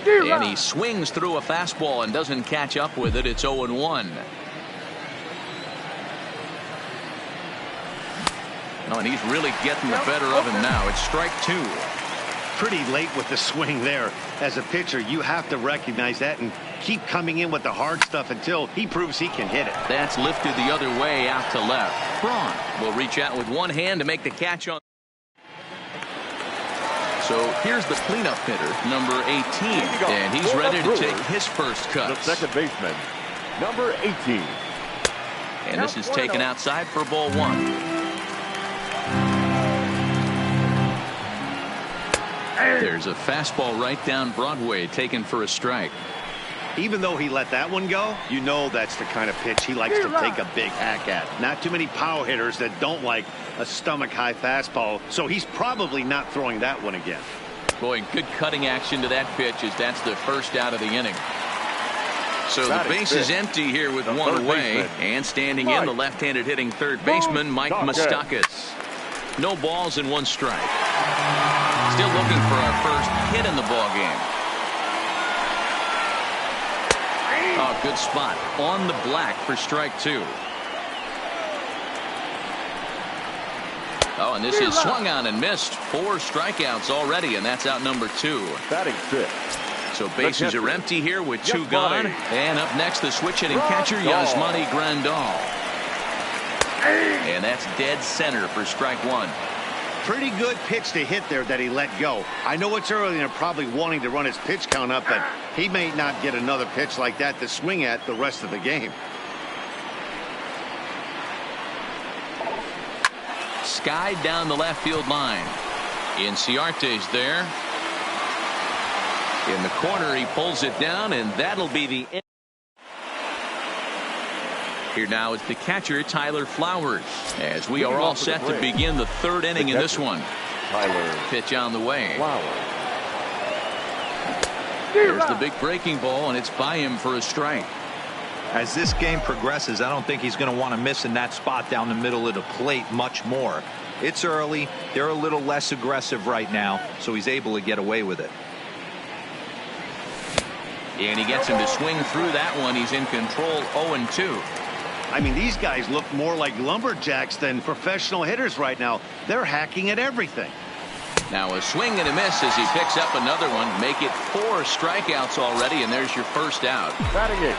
And he swings through a fastball and doesn't catch up with it. It's 0-1. Oh, and he's really getting the better of him now. It's strike 2. Pretty late with the swing there. As a pitcher, you have to recognize that and keep coming in with the hard stuff until he proves he can hit it. That's lifted the other way out to left. Braun will reach out with one hand to make the catch on. So here's the cleanup hitter, number 18, and he's ready to take his first cut. The second baseman, number 18. And this is taken outside for ball 1. There's a fastball right down Broadway taken for a strike. Even though he let that one go, you know that's the kind of pitch he likes to take a big hack at. Not too many power hitters that don't like a stomach-high fastball, so he's probably not throwing that one again. Boy, good cutting action to that pitch as that's the first out of the inning. So the base is empty here with one away, and standing in the left-handed hitting third baseman Mike Moustakas. No balls and 1 strike. Still looking for our first hit in the ball game. Oh, good spot on the black for strike 2. Oh, and this is swung on and missed. 4 strikeouts already, and that's out number 2. Batting 5th. So bases are empty here with 2 gone. And up next, the switch hitting catcher Yasmani Grandal. And that's dead center for strike 1. Pretty good pitch to hit there that he let go. I know it's early and they're probably wanting to run his pitch count up, but he may not get another pitch like that to swing at the rest of the game. Skied down the left field line. Inciarte's there. In the corner, he pulls it down, and that'll be the end. Here now is the catcher, Tyler Flowers, as we are all set to begin the 3rd inning in this one. Tyler. Pitch on the way. Flowers. There's the big breaking ball, and it's by him for a strike. As this game progresses, I don't think he's going to want to miss in that spot down the middle of the plate much more. It's early. They're a little less aggressive right now, so he's able to get away with it. And he gets him to swing through that one. He's in control, 0-2. I mean, these guys look more like lumberjacks than professional hitters right now. They're hacking at everything. Now a swing and a miss as he picks up another one. Make it 4 strikeouts already, and there's your first out. Batting 8.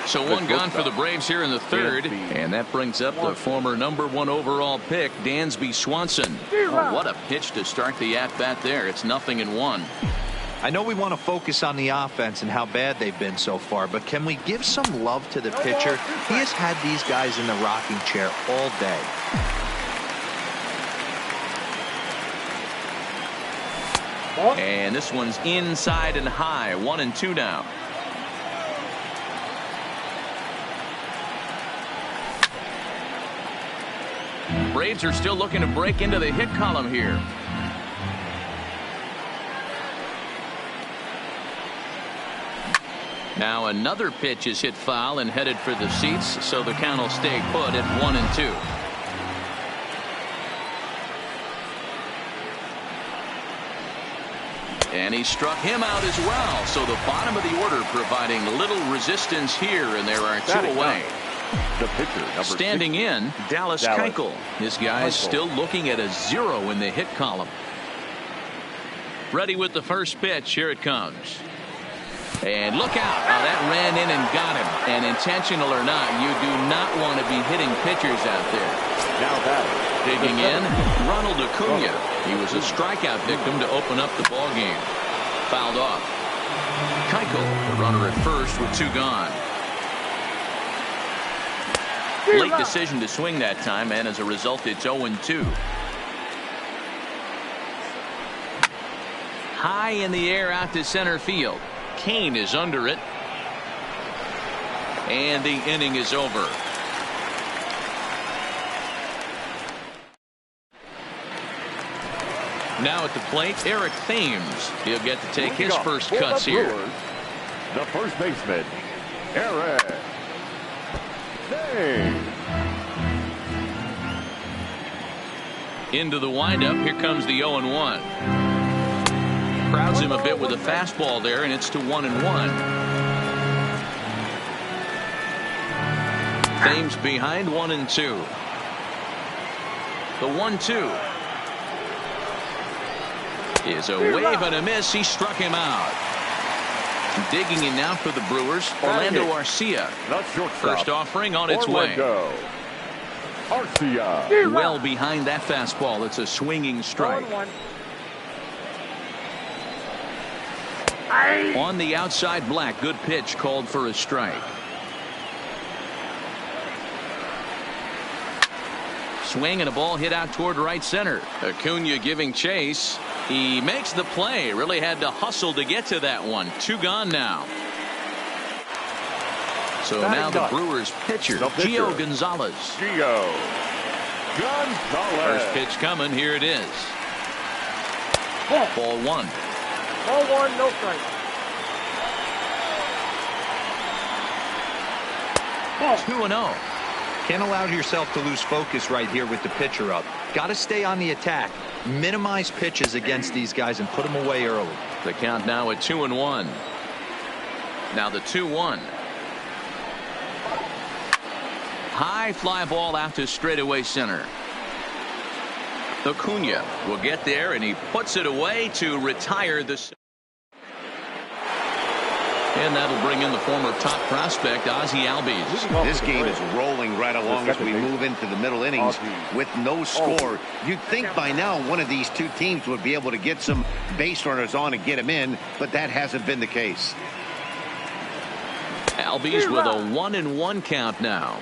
So 1 gone for the Braves here in the 3rd, and that brings up the former number 1 overall pick, Dansby Swanson. Oh, what a pitch to start the at-bat there. It's 0-1. I know we want to focus on the offense and how bad they've been so far, but can we give some love to the pitcher? He has had these guys in the rocking chair all day. And this one's inside and high, 1-2 now. Braves are still looking to break into the hit column here. Now another pitch is hit foul and headed for the seats, so the count will stay put at 1-2. And he struck him out as well, so the bottom of the order providing little resistance here, and there are 2 away. The pitcher, number standing 6. in, Dallas Keuchel. This guy's still looking at a 0 in the hit column. Ready with the first pitch. Here it comes. And look out. Now that ran in and got him. And intentional or not, you do not want to be hitting pitchers out there. Now that digging in, Ronald Acuna. He was a strikeout victim to open up the ball game. Fouled off. Keuchel, the runner at first with 2 gone. Late decision to swing that time, and as a result, it's 0-2. High in the air out to center field. Kane is under it. And the inning is over. Now at the plate, Eric Thames. He'll get to take his first cuts here. The first baseman, Eric Thames. Into the windup. Here comes the 0-1. Crowds him a bit with a fastball there, and it's to 1-1. Thames behind 1-2. The 1-2 is a wave and a miss. He struck him out. Digging in now for the Brewers, Orlando Arcia. First offering on its way. Arcia. Well behind that fastball. It's a swinging strike. On the outside, Black. Good pitch called for a strike. Swing and a ball hit out toward right center. Acuna giving chase. He makes the play. Really had to hustle to get to that one. 2 gone now. So now the Brewers pitcher, Gio Gonzalez. First pitch coming. Here it is. Ball 1. Ball 1, no strike. Ball 2-0. Can't allow yourself to lose focus right here with the pitcher up. Got to stay on the attack. Minimize pitches against these guys and put them away early. The count now at 2-1. Now the 2-1. High fly ball out to straightaway center. Acuna will get there, and he puts it away to retire the. And that'll bring in the former top prospect, Ozzie Albies. This game is rolling right along as we move into the middle innings with no score. You'd think by now one of these two teams would be able to get some base runners on and get them in, but that hasn't been the case. Albies with a 1-1 count now.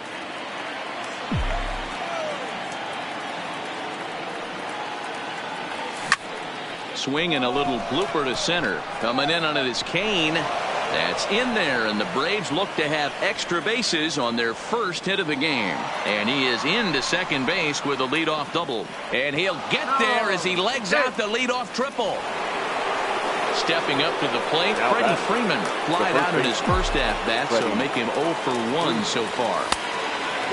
Swing and a little blooper to center. Coming in on it is Kane. That's in there, and the Braves look to have extra bases on their first hit of the game. And he is into second base with a leadoff double. And he'll get there as he legs out the leadoff triple. Stepping up to the plate, Freddie Freeman flied out in his first at-bat, so make him 0 for 1 so far.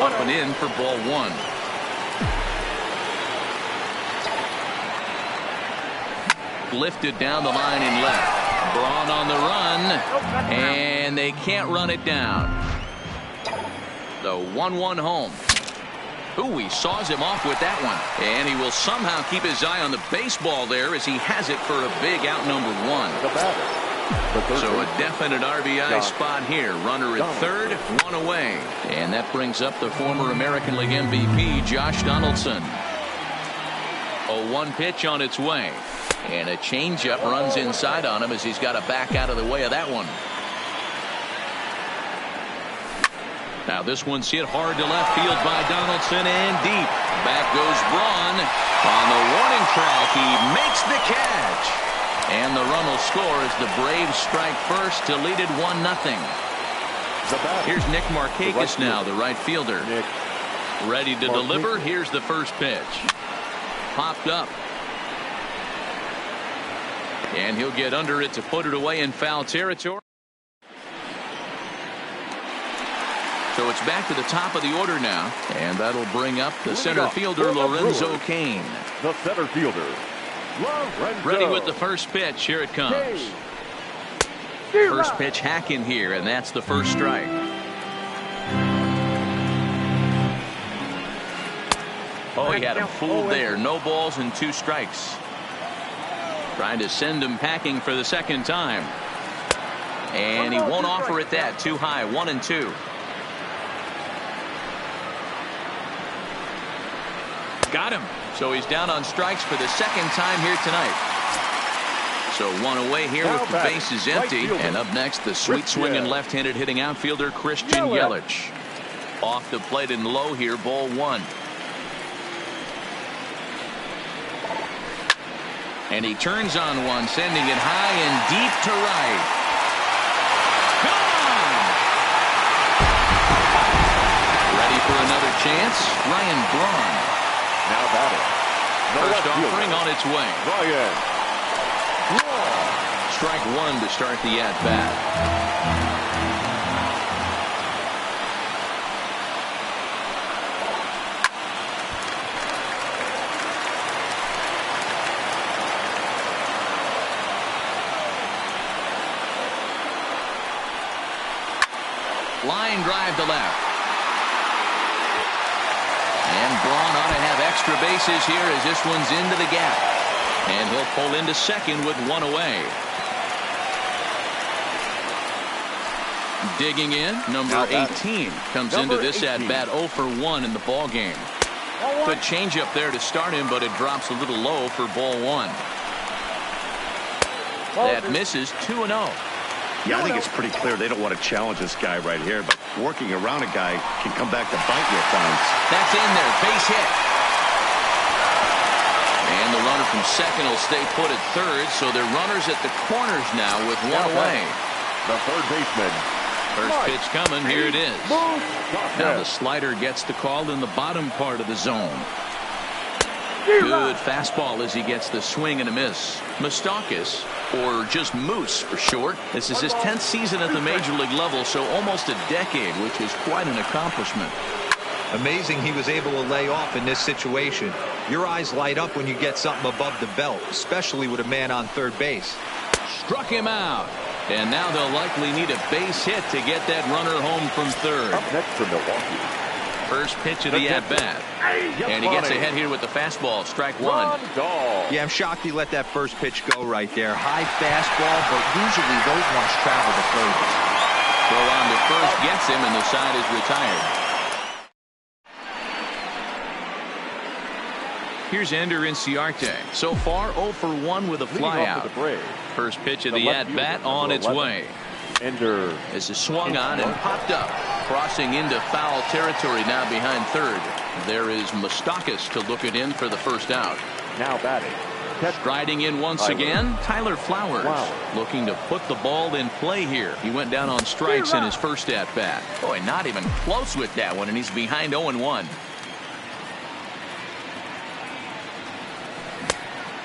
Up and in for ball 1. Lifted down the line in left. Braun on the run, and they can't run it down. The 1-1 home. Ooh, he saws him off with that one. And he will somehow keep his eye on the baseball there as he has it for a big out number 1. So a definite RBI spot here. Runner at third, 1 away. And that brings up the former American League MVP, Josh Donaldson. A 1 pitch on its way. And a changeup runs inside on him as he's got to back out of the way of that one. Now this one's hit hard to left field by Donaldson and deep. Back goes Braun. On the warning track, he makes the catch. And the run will score as the Braves strike first to lead it 1-0. Here's Nick Markakis now, the right fielder. Ready to deliver. Here's the first pitch. Popped up. And he'll get under it to put it away in foul territory. So it's back to the top of the order now. And that'll bring up the center fielder, Lorenzo Cain. The center fielder, Lorenzo. Ready with the first pitch. Here it comes. First pitch hack in here, and that's the first strike. Oh, he had him fooled there. No balls and 2 strikes. Trying to send him packing for the second time. And he won't offer it that. Too high. 1-2. Got him. So he's down on strikes for the second time here tonight. So 1 away here with the bases empty. And up next, the sweet swinging left-handed hitting outfielder, Christian Yelich. Off the plate and low here, ball 1. And he turns on one, sending it high and deep to right. Gone! Ready for another chance? Ryan Braun. Now batting. First offering on its way. Ryan. Strike 1 to start the at-bat. Line drive to left. And Braun ought to have extra bases here as this one's into the gap. And he'll pull into second with one away. Digging in, number 18 comes into this at-bat 0 for 1 in the ball game. Good changeup there to start him, but it drops a little low for ball 1. That misses 2-0. Yeah, I think it's pretty clear they don't want to challenge this guy right here, but working around a guy can come back to bite you at times. That's in there, base hit. And the runner from second will stay put at third, so they're runners at the corners now with one away. The third baseman. First pitch coming, here it is. Now the slider gets the call in the bottom part of the zone. Good fastball as he gets the swing and a miss. Moustakas, or just Moose for short. This is his 10th season at the major league level, so almost a decade, which is quite an accomplishment. Amazing he was able to lay off in this situation. Your eyes light up when you get something above the belt, especially with a man on third base. Struck him out. And now they'll likely need a base hit to get that runner home from third. Up next for Milwaukee. First pitch of the at-bat. And he gets ahead here with the fastball. Strike one. Yeah, I'm shocked he let that first pitch go right there. High fastball, but usually those ones travel the furthest. Throw on to first gets him, and the side is retired. Here's Ender Inciarte. So far, 0 for 1 with a flyout. First pitch of the at-bat on its way. Ender. This is swung on and popped up. Crossing into foul territory now behind third. There is Moustakas to look it in for the first out. Now batting. Striding in once again, Tyler Flowers. Looking to put the ball in play here. He went down on strikes in his first at-bat. Boy, not even close with that one, and he's behind 0-1.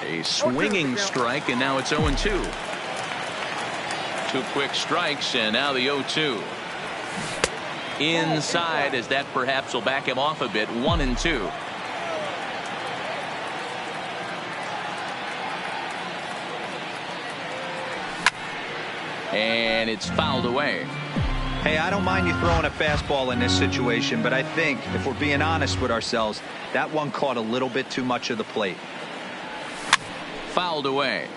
A swinging strike, and now it's 0-2. 2 quick strikes, and now the 0-2. Inside, as that perhaps will back him off a bit. 1-2. And it's fouled away. Hey, I don't mind you throwing a fastball in this situation, but I think, if we're being honest with ourselves, that one caught a little bit too much of the plate. Fouled away.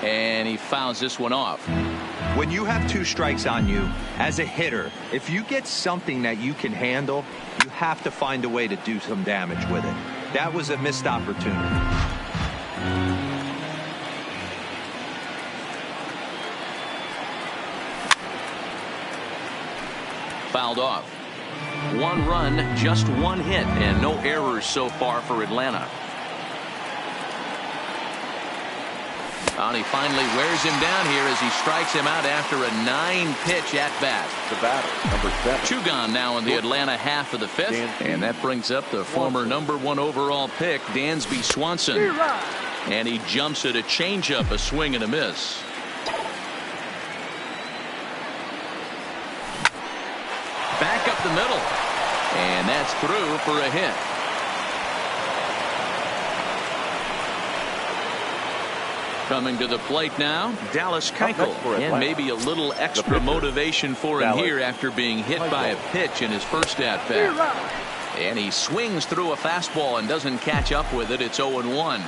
And he fouls this one off. When you have 2 strikes on you, as a hitter, if you get something that you can handle, you have to find a way to do some damage with it. That was a missed opportunity. Fouled off. 1 run, just 1 hit, and no errors so far for Atlanta. And he finally wears him down here as he strikes him out after a 9-pitch at-bat. The batter, number 7. 2 gone now in the Atlanta half of the 5th. And that brings up the former number 1 overall pick, Dansby Swanson. And he jumps at a changeup, a swing and a miss. Back up the middle. And that's through for a hit. Coming to the plate now, Dallas Keuchel. And maybe a little extra motivation for him here after being hit by a pitch in his first at-bat. And he swings through a fastball and doesn't catch up with it. It's 0-1.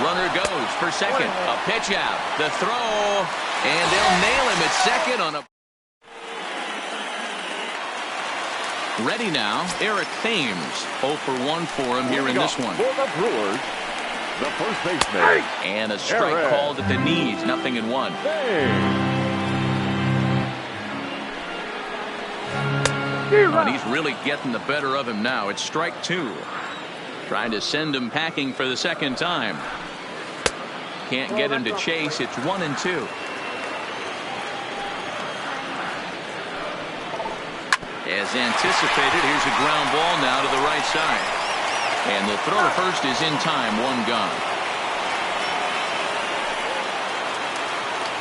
Runner goes for second. A pitch out. The throw. And they'll nail him at second on a... Ready now, Eric Thames. 0 for 1 for him here in this one. For the Brewers, the first baseman. And a strike called at the knees. 0-1. And he's really getting the better of him now. It's strike 2. Trying to send him packing for the second time. Can't get him to chase. It's 1-2. As anticipated, here's a ground ball now to the right side. And the throw to first is in time. 1 gone.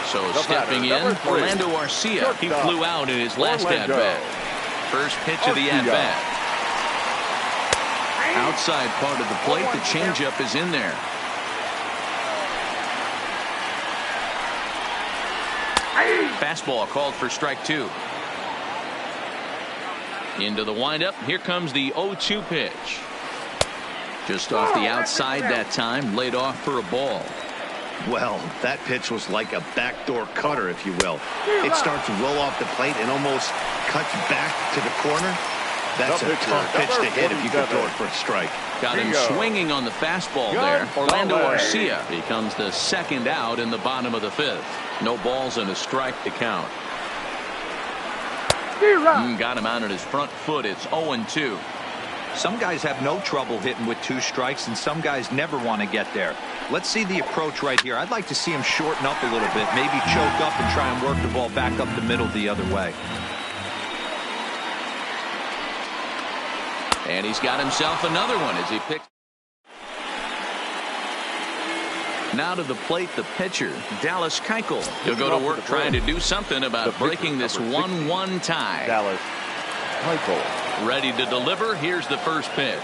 So stepping in, Orlando Arcia. He flew out in his last at-bat. First pitch of the at-bat. Outside part of the plate, the changeup is in there. Fastball called for strike 2. Into the windup. Here comes the 0-2 pitch. Just off the outside that time, laid off for a ball. Well, that pitch was like a backdoor cutter, if you will. It starts to roll off the plate and almost cuts back to the corner. That's a tough pitch to hit if you can throw it for a strike. Got him swinging on the fastball there. Orlando Arcia becomes the second out in the bottom of the 5th. No balls and a strike to count. Got him out on his front foot. It's 0-2. Some guys have no trouble hitting with 2 strikes, and some guys never want to get there. Let's see the approach right here. I'd like to see him shorten up a little bit, maybe choke up and try and work the ball back up the middle the other way. And he's got himself another one as he picks. Now to the plate, the pitcher, Dallas Keuchel. He'll go to work trying to do something about breaking this 1-1 tie. Dallas Keuchel. Ready to deliver. Here's the first pitch.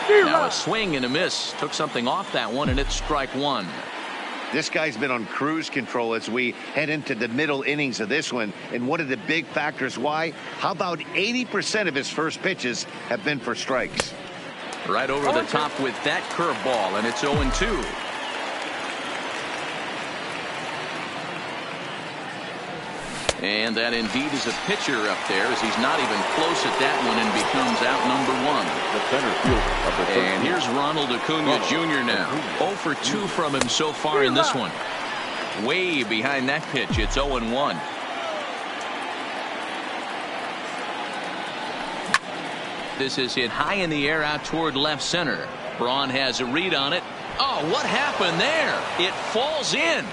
Now a swing and a miss. Took something off that one, and it's strike 1. This guy's been on cruise control as we head into the middle innings of this one. And one of the big factors why, how about 80% of his first pitches have been for strikes? Right over the top with that curveball, and it's 0-2. And that indeed is a pitcher up there, as he's not even close at that one and becomes out number 1. The center fielder of the and here's Ronald Acuna Jr. now. 0 for 2 from him so far in this one. Way behind that pitch. It's 0-1. This is hit high in the air out toward left center. Braun has a read on it. Oh, what happened there? It falls in.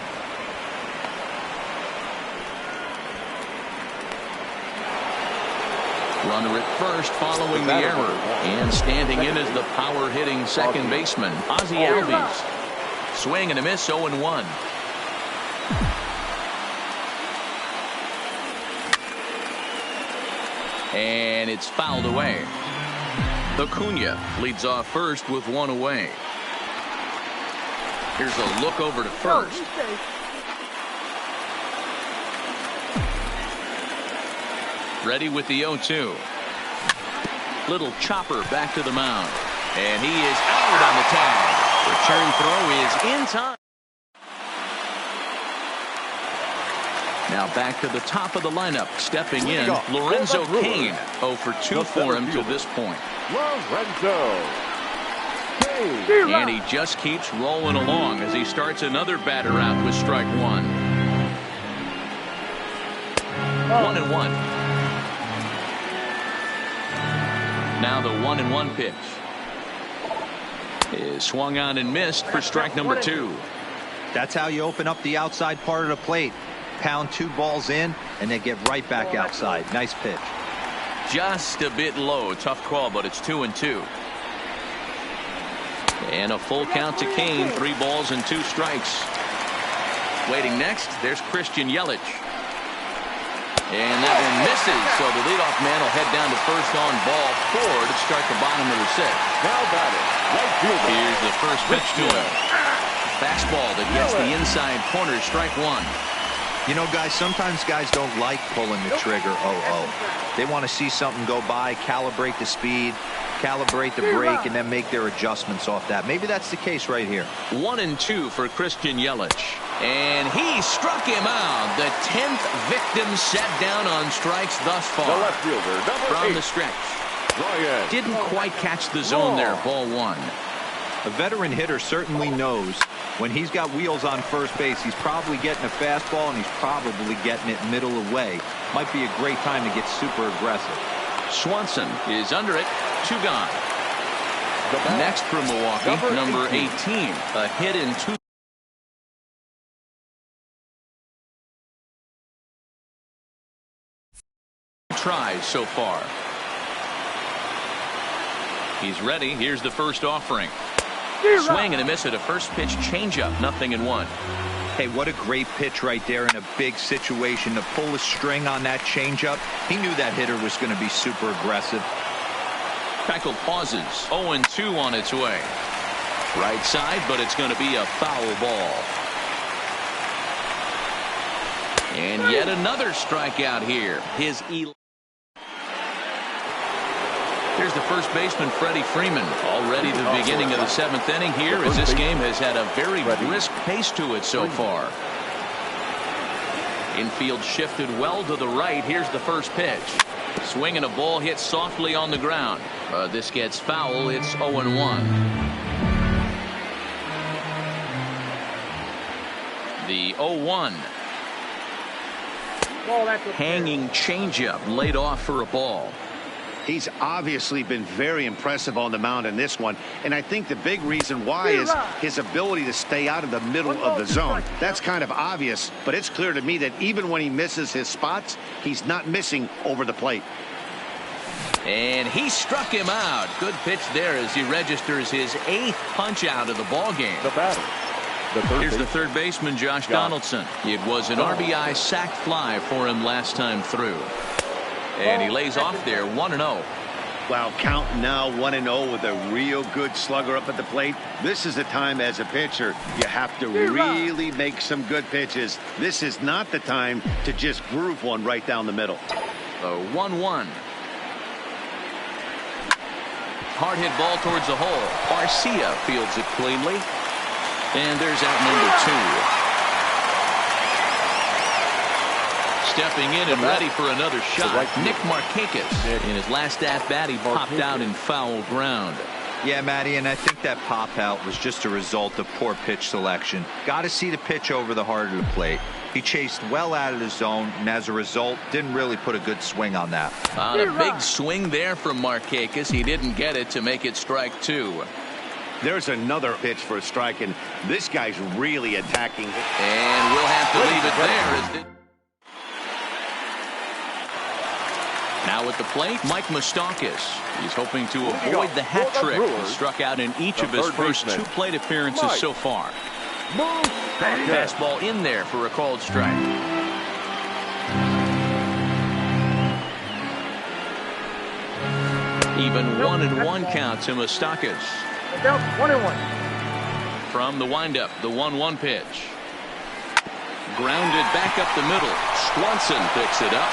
Runner at first following the error. And standing in is the power-hitting second baseman, Ozzie Albies. Swing and a miss, 0-1. And it's fouled away. Acuna leads off first with 1 away. Here's a look over to first. Ready with the 0-2. Little chopper back to the mound. And he is out on the tag. Return throw is in time. Now back to the top of the lineup. Stepping in, Lorenzo Cain. 0 for 2 for him to this point. Lorenzo Cain. And he just keeps rolling along as he starts another batter out with strike 1. 1-1. Now the 1-1 pitch is swung on and missed for strike number 2. That's how you open up the outside part of the plate. Pound 2 balls in, and they get right back outside. Nice pitch. Just a bit low. Tough call, but it's 2-2. And a full count to Cain. 3 balls and 2 strikes. Waiting next, there's Christian Yelich. And that one misses, so the leadoff man will head down to first on ball 4 to start the bottom of the 6th. Now batting, right fielder. Here's the first pitch to him. Fastball that gets the inside corner, strike 1. You know, guys, sometimes guys don't like pulling the trigger 0-0. They want to see something go by, calibrate the speed, calibrate the brake, and then make their adjustments off that. Maybe that's the case right here. 1-2 for Christian Yelich. And he struck him out. The 10th victim set down on strikes thus far. The left fielder, from the stretch. Ryan. Didn't quite catch the zone there. Ball 1. A veteran hitter certainly knows when he's got wheels on first base, he's probably getting a fastball and he's probably getting it middle away. Might be a great time to get super aggressive. Swanson is under it. 2 gone. Next for Milwaukee, number 18. A hit in 2 tries so far. He's ready. Here's the first offering. Swing and a miss at a first pitch changeup. 0-1. Hey, what a great pitch right there in a big situation to pull a string on that changeup. He knew that hitter was going to be super aggressive. Keuchel pauses. 0-2 on its way. Right side, but it's going to be a foul ball. And yet another strikeout here. Here's the first baseman, Freddie Freeman, already the beginning of the 7th inning here, as this game has had a very brisk pace to it so far. Infield shifted well to the right. Here's the first pitch. Swing and a ball hit softly on the ground. This gets foul. It's 0-1. The 0-1. Hanging changeup laid off for a ball. He's obviously been very impressive on the mound in this one, and I think the big reason why is his ability to stay out of the middle of the zone. That's kind of obvious, but it's clear to me that even when he misses his spots, he's not missing over the plate. And he struck him out. Good pitch there as he registers his 8th punch out of the ball game. The batter. Here's the third baseman, Josh Donaldson. It was an RBI sac fly for him last time through. And he lays off there, 1-0. Wow, count now 1-0 with a real good slugger up at the plate. This is the time as a pitcher you have to really make some good pitches. This is not the time to just groove one right down the middle. 1-1. Hard hit ball towards the hole. Garcia fields it cleanly. And there's out number 2. Stepping in and ready for another shot. Nick Markakis. In his last at-bat, he popped out in foul ground. Yeah, Matty, and I think that pop out was just a result of poor pitch selection. Got to see the pitch over the heart of the plate. He chased well out of the zone, and as a result, didn't really put a good swing on that. On a big swing there from Markakis. He didn't get it to make it strike 2. There's another pitch for a strike, and this guy's really attacking. And we'll have to leave it there. Now at the plate, Mike Moustakas. He's hoping to avoid the hat trick. He struck out in each of his first 2 plate appearances so far. Fastball in there for a called strike. Even 1-1 count to Moustakas. 1-1. From the windup, the 1-1 pitch. Grounded back up the middle. Swanson picks it up.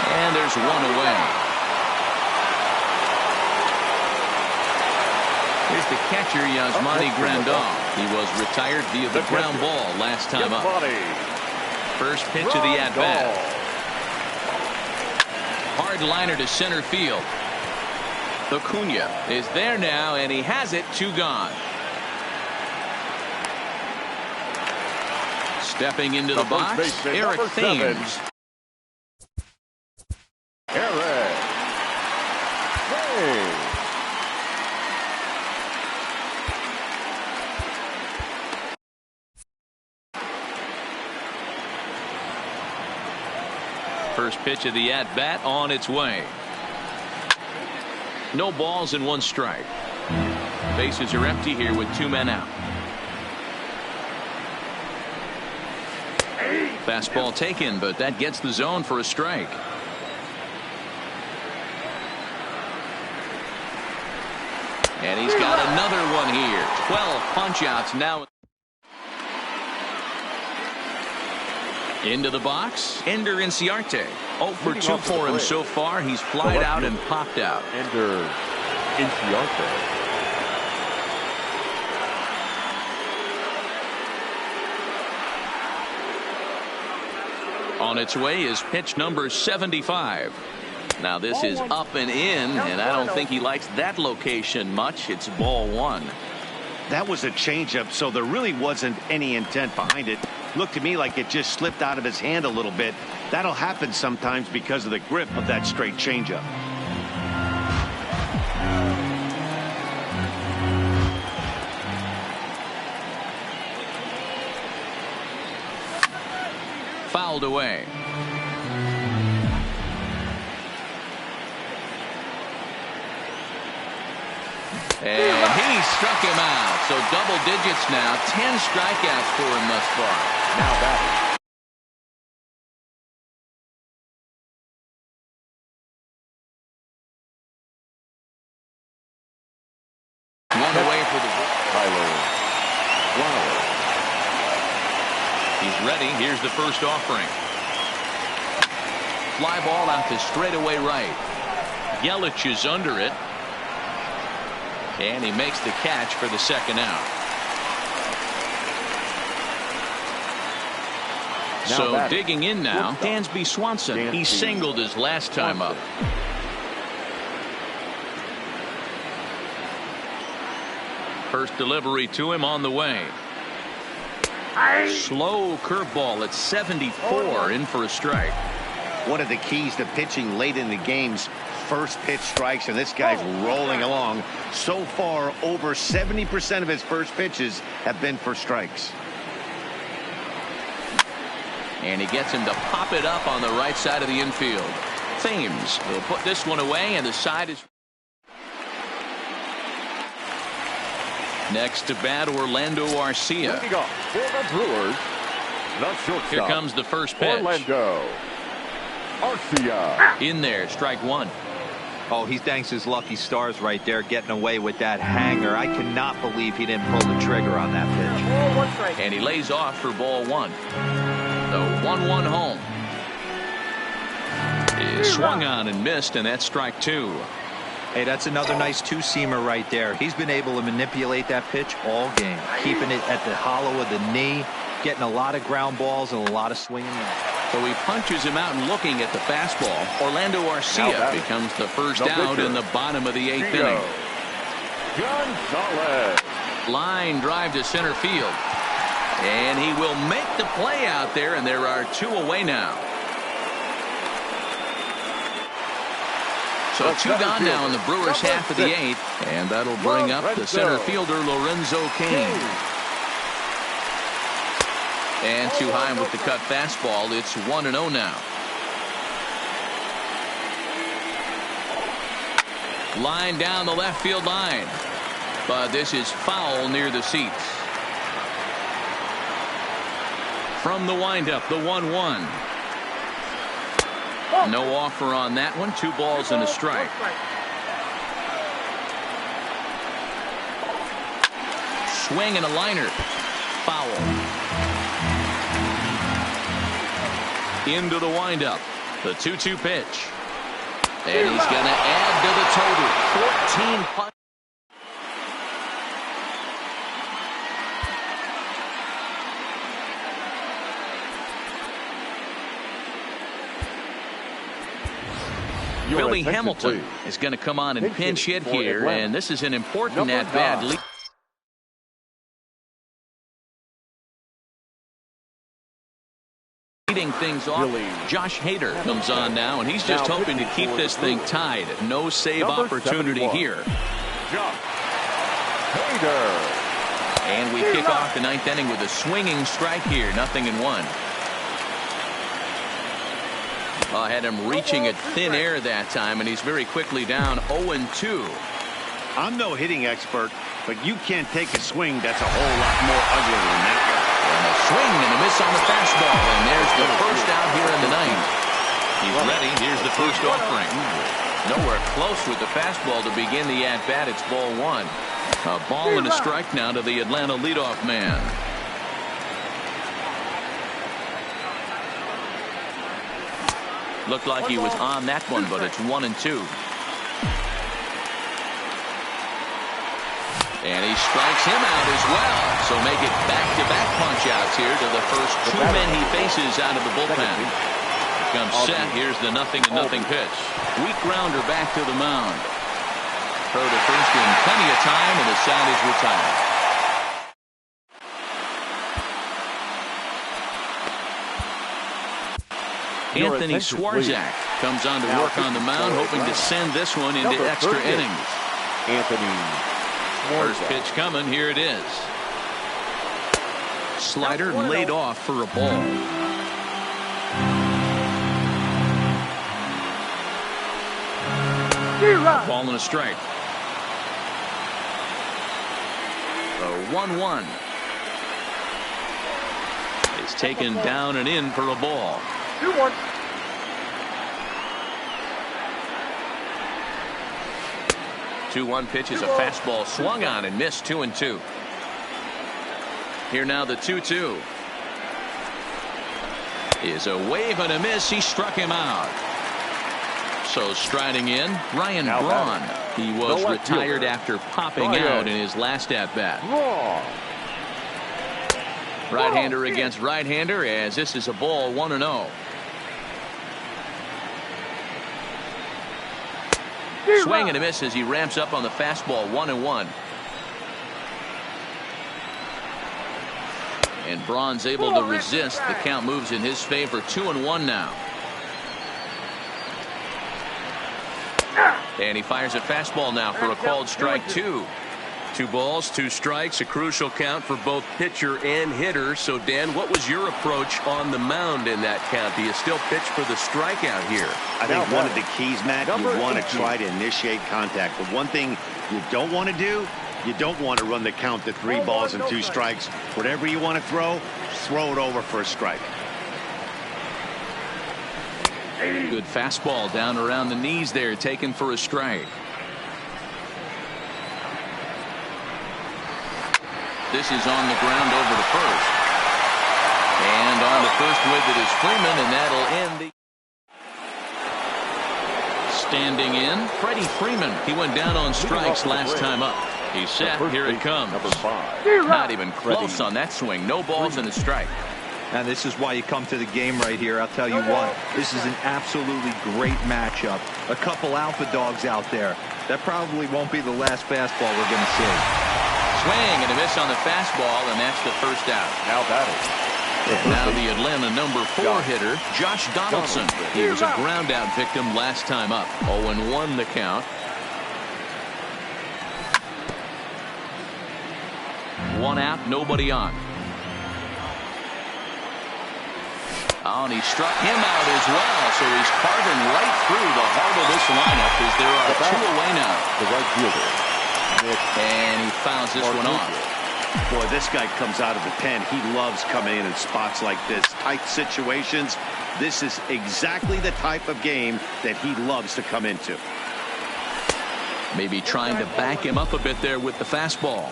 And there's 1 away. Here's the catcher, Yasmani Grandal. He was retired via the ground ball last time up. First pitch of the at-bat. Hard liner to center field. Acuna is there now, and he has it. 2 gone. Stepping into the box, Eric Thames. First pitch of the at-bat on its way. No balls and 1 strike. Bases are empty here with 2 men out. Fastball taken, but that gets the zone for a strike. And he's got another one here. 12 punch-outs now. Into the box, Ender Inciarte. 0 for 2 for him so far. He's flied out and popped out. Ender Inciarte. On its way is pitch number 75. Now this is up and in, and I don't think he likes that location much. It's ball 1. That was a changeup, so there really wasn't any intent behind it. Looked to me like it just slipped out of his hand a little bit. That'll happen sometimes because of the grip of that straight changeup. Fouled away. And he struck him out. So double digits now. 10 strikeouts for him thus far. Now batting. for the Tyler Flowers. He's ready. Here's the first offering. Fly ball out to straightaway right. Yelich is under it. And he makes the catch for the second out. So digging in now, Dansby Swanson. He singled his last time up. First delivery to him on the way. Slow curveball at 74, in for a strike. One of the keys to pitching late in the game's first pitch strikes, and this guy's rolling along. So far, over 70% of his first pitches have been for strikes. And he gets him to pop it up on the right side of the infield. Thames will put this one away, and the side is... Next to bat, Orlando Arcia. For the Brewers, the shortstop. Here comes the first pitch. Orlando Arcia. In there, strike one. Oh, he thanks his lucky stars right there, getting away with that hanger. I cannot believe he didn't pull the trigger on that pitch. And he lays off for ball one. The 1-1 home. Is swung on and missed, and that's strike two. Hey, that's another nice two-seamer right there. He's been able to manipulate that pitch all game, keeping it at the hollow of the knee, getting a lot of ground balls and a lot of swinging. So he punches him out and looking at the fastball. Orlando Arcia becomes the first out in the bottom of the 8th inning. Gonzalez. Line drive to center field. And he will make the play out there, and there are two away now. So two gone now in the Brewers half of the 8th, and that'll bring up the center fielder Lorenzo Cain. And too high with the cut fastball. It's 1-0 now. Line down the left field line, but this is foul near the seats. From the windup, the 1-1. No offer on that one. 2 balls and a strike. Swing and a liner. Foul. Into the windup. The 2-2 pitch. And he's going to add to the total. 14 punches. Billy Hamilton is going to come on and pinch hit here, and this is an important at-bat. Leading things off, Josh Hader comes on now, and he's just hoping to keep this thing tied. No save opportunity here. Josh Hader. And we kick off the 9th inning with a swinging strike here. 0-1. Had him reaching at thin air that time, and he's very quickly down 0-2. I'm no hitting expert, but you can't take a swing that's a whole lot more ugly than that. And a swing and a miss on the fastball, and there's the first out here in the 9th. He's ready. Here's the first offering. Nowhere close with the fastball to begin the at-bat. It's ball one. A ball and a strike now to the Atlanta leadoff man. Looked like he was on that one, but it's 1-2. And he strikes him out as well. So make it back-to-back punch-outs here to the first 2 men he faces out of the bullpen. Comes set. Here's the 0-0 pitch. Weak grounder back to the mound. Throw to first in plenty of time, and the side is retired. Anthony Swarzak comes on to work on the mound, hoping to send this one into extra innings. Anthony. First pitch coming. Here it is. Slider laid off for a ball. Ball and a strike. The 1-1 is taken down and in for a ball. 2-1. 2-1 pitch is a fastball swung on and missed. 2-2. Here now the 2-2 is a wave and a miss. He struck him out. So striding in, Ryan Braun. He was retired after popping out in his last at-bat. Right-hander against right-hander, as this is a ball 1-0. Swing and a miss as he ramps up on the fastball. 1-1. And Braun's able to resist. The count moves in his favor. 2-1 now. And he fires a fastball now for a called strike 2. 2 balls, 2 strikes, a crucial count for both pitcher and hitter. So, Dan, what was your approach on the mound in that count? Do you still pitch for the strikeout here? I think one of the keys, Matt, you want to try to initiate contact. The one thing you don't want to do, you don't want to run the count to 3 balls and 2 strikes. Whatever you want to throw it over for a strike. Good fastball down around the knees there, taken for a strike. This is on the ground over to first. And on the first with it is Freeman, and that'll end the... Standing in, Freddie Freeman. He went down on strikes last time up. He's set. Here it comes. Not even close on that swing. No balls and a strike. And this is why you come to the game right here. I'll tell you what, this is an absolutely great matchup. A couple alpha dogs out there. That probably won't be the last fastball we're going to see. Swing and a miss on the fastball, and that's the first out. Now batting. And now the Atlanta number 4 hitter, Josh Donaldson. He was a ground out victim last time up. 0-1 the count. 1 out, nobody on. Oh, and he struck him out as well, so he's carving right through the heart of this lineup as there are 2 away now. The right fielder. And he fouls this one off. Boy, this guy comes out of the pen. He loves coming in spots like this. Tight situations. This is exactly the type of game that he loves to come into. Maybe trying to back him up a bit there with the fastball.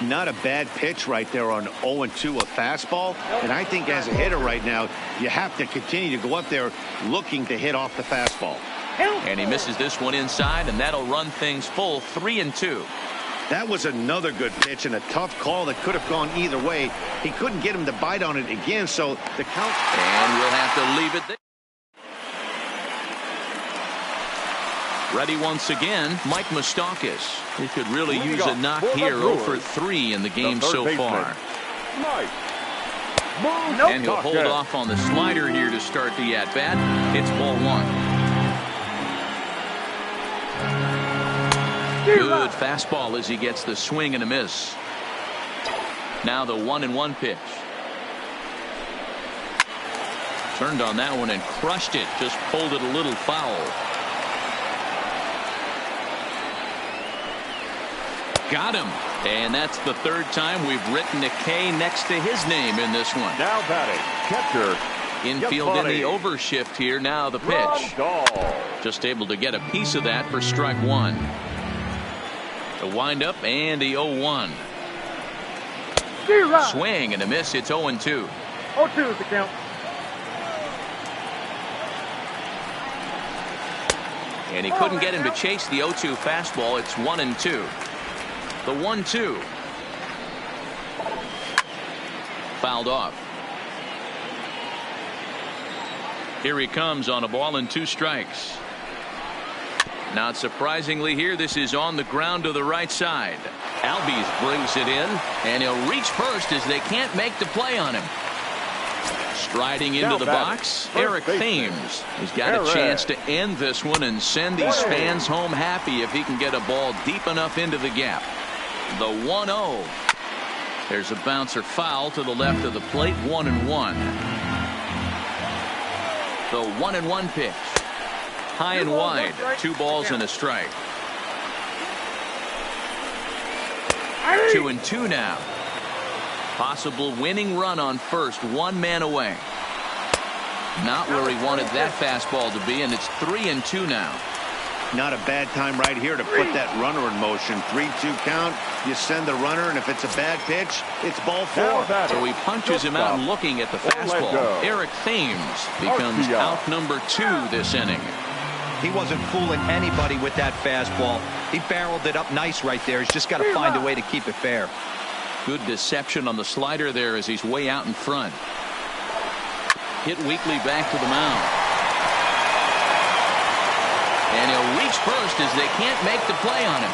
Not a bad pitch right there on 0-2, a fastball. And I think as a hitter right now, you have to continue to go up there looking to hit off the fastball. And he misses this one inside, and that'll run things full. 3-2. That was another good pitch and a tough call that could have gone either way. He couldn't get him to bite on it again, so the count. And we'll have to leave it there. Ready once again, Mike Moustakas. He could really use a knock here. 0 for 3 in the game so far. And he'll hold off on the slider here to start the at-bat. It's ball 1. Good fastball as he gets the swing and a miss. Now the 1-1 pitch. Turned on that one and crushed it. Just pulled it a little foul. Got him. And that's the 3rd time we've written a K next to his name in this one. Now batting, catcher. Infield in the overshift here. Now the pitch. Just able to get a piece of that for strike 1. The windup and the 0-1. Swing and a miss. It's 0-2. 0-2 is the count. And he couldn't get him to chase the 0-2 fastball. It's 1-2. The 1-2. Fouled off. Here he comes on a ball and 2 strikes. Not surprisingly here, this is on the ground to the right side. Albies brings it in, and he'll reach first as they can't make the play on him. Striding into the box, Eric Thames. He's got a chance to end this one and send these fans home happy if he can get a ball deep enough into the gap. The 1-0. There's a bouncer foul to the left of the plate. 1-1. The 1-1 pitch. High and wide. 2 balls and a strike. 2-2 now. Possible winning run on first. 1 man away. Not where he wanted that fastball to be, and it's 3-2 now. Not a bad time right here to put that runner in motion. 3-2 count. You send the runner, and if it's a bad pitch, it's ball 4. So he punches him out looking at the fastball. Eric Thames becomes out number 2 this inning. He wasn't fooling anybody with that fastball. He barreled it up nice right there. He's just got to find a way to keep it fair. Good deception on the slider there as he's way out in front. Hit weakly back to the mound. And he'll reach first as they can't make the play on him.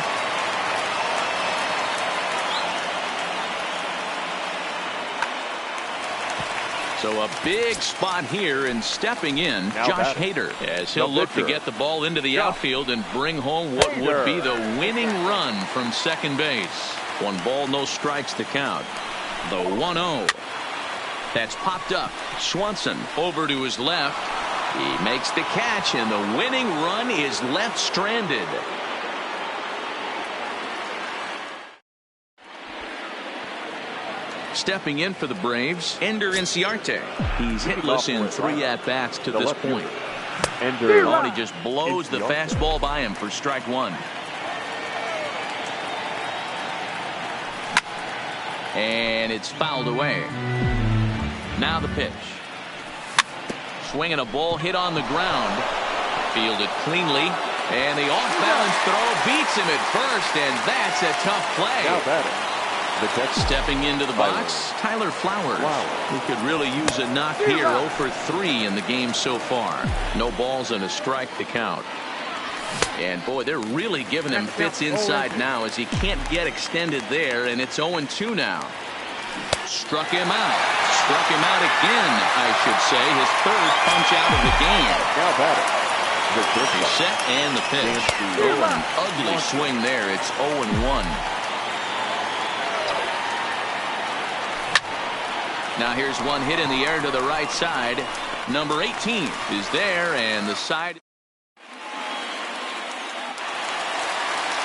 So a big spot here, and stepping in, Josh Hader, as he'll look to get the ball into the outfield and bring home what would be the winning run from second base. 1 ball, no strikes to count. The 1-0. That's popped up. Swanson over to his left. He makes the catch, and the winning run is left stranded. Stepping in for the Braves, Ender Inciarte. He's hitless in 3 at-bats to this point. And he just blows the fastball by him for strike 1. And it's fouled away. Now the pitch. Swinging a ball hit on the ground. Fielded cleanly. And the off-balance throw beats him at first, and that's a tough play. Now batting. Stepping into the box, Tyler Flowers. He could really use a knock here. 0 for 3 in the game so far. No balls and a strike to count. And boy, they're really giving him fits inside now as he can't get extended there, and it's 0-2 now. Struck him out. Struck him out again, I should say. His 3rd punch out of the game. Now batting. He's set and the pitch. Oh, an ugly swing there. It's 0-1. Now here's one hit in the air to the right side. Number 18 is there, and the side.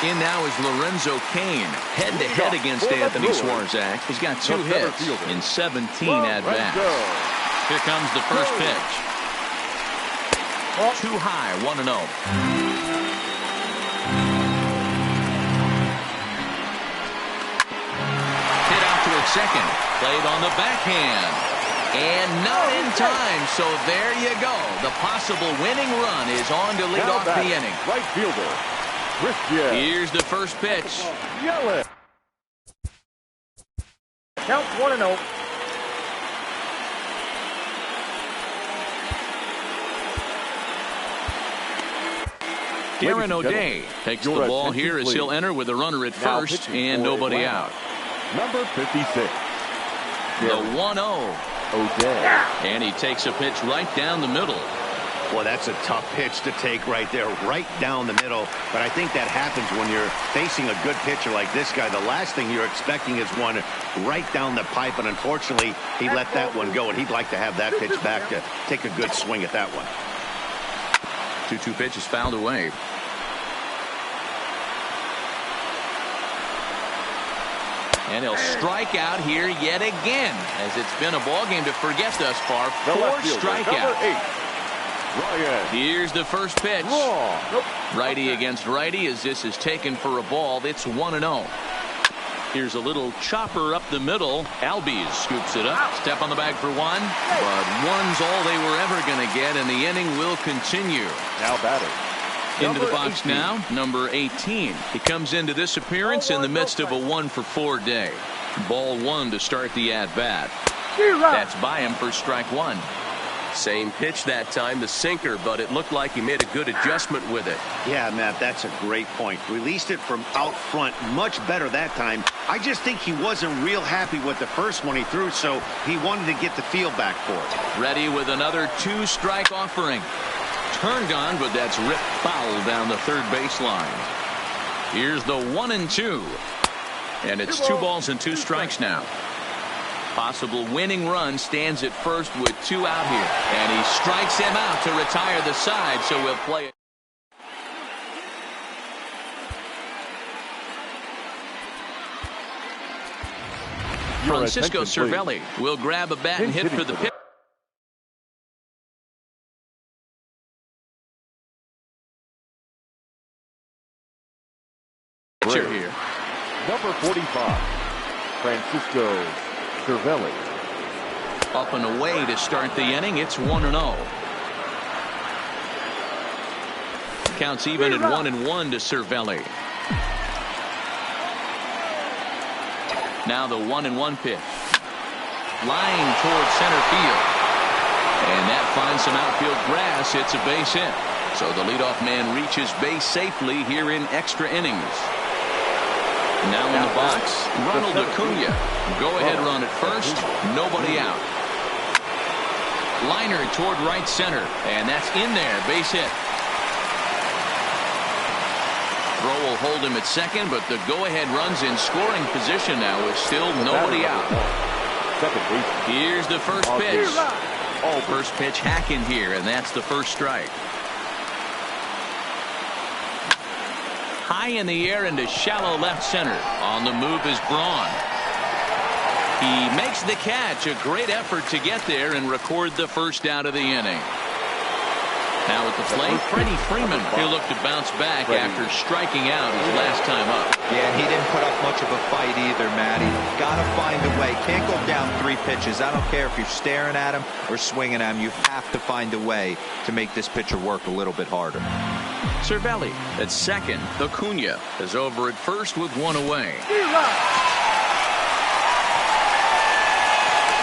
In now is Lorenzo Cain, head-to-head against Anthony Swarzak. He's got 2 hits in 17 at-bats. Here comes the first pitch. Too high, 1-0. Hit out to second. Played on the backhand. And not in time, so there you go. The possible winning run is on to lead off the inning. Right fielder. Here's the first pitch. Count 1-0. Darren O'Day takes the ball here as he'll enter with a runner at first and nobody out. Number 56. The 1-0. O'Day. And he takes a pitch right down the middle. Well, that's a tough pitch to take right there, right down the middle. But I think that happens when you're facing a good pitcher like this guy. The last thing you're expecting is one right down the pipe, and unfortunately, he let that one go, and he'd like to have that pitch back to take a good swing at that one. 2-2 pitch is fouled away. And he'll strike out here yet again, as it's been a ball game to forget thus far. 4 strikeouts. Here's the first pitch. Righty against righty as this is taken for a ball. It's 1-0. Here's a little chopper up the middle. Albies scoops it up. Step on the bag for 1. But 1's all they were ever going to get, and the inning will continue. Now batting. Into the box now, number 18. He comes into this appearance in the midst of a 1-for-4 day. Ball 1 to start the at-bat. That's by him for strike 1. Same pitch that time, the sinker, but it looked like he made a good adjustment with it. Yeah, Matt, that's a great point. Released it from out front much better that time. I just think he wasn't real happy with the first one he threw, so he wanted to get the feel back for it. Ready with another 2-strike offering. Turned on, but that's ripped foul down the third baseline. Here's the 1-2. And it's 2 balls and 2 strikes now. Possible winning run stands at first with 2 out here. And he strikes him out to retire the side, so we'll play it. Francisco Cervelli will grab a bat and hit for the pitch. pitcher here. Number 45, Francisco Cervelli. Up and away to start the inning. It's 1-0. Counts even at 1-1 to Cervelli. Now the 1-1 pitch. Line towards center field. And that finds some outfield grass. It's a base hit. So the leadoff man reaches base safely here in extra innings. Now in the box, Ronald Acuna. Go-ahead run at first. Nobody out. Liner toward right center. And that's in there. Base hit. Throw will hold him at second, but the go-ahead run's in scoring position now with still nobody out. Here's the first pitch. First pitch hacking here, and that's the first strike. High in the air into shallow left center. On the move is Braun. He makes the catch. A great effort to get there and record the first out of the inning. Now at the plate, Freddie Freeman. He'll look to bounce back after striking out his last time up. Yeah, he didn't put up much of a fight either, Matty. Got to find a way. Can't go down 3 pitches. I don't care if you're staring at him or swinging at him. You have to find a way to make this pitcher work a little bit harder. Cervelli at second. Acuna is over at first with 1 away.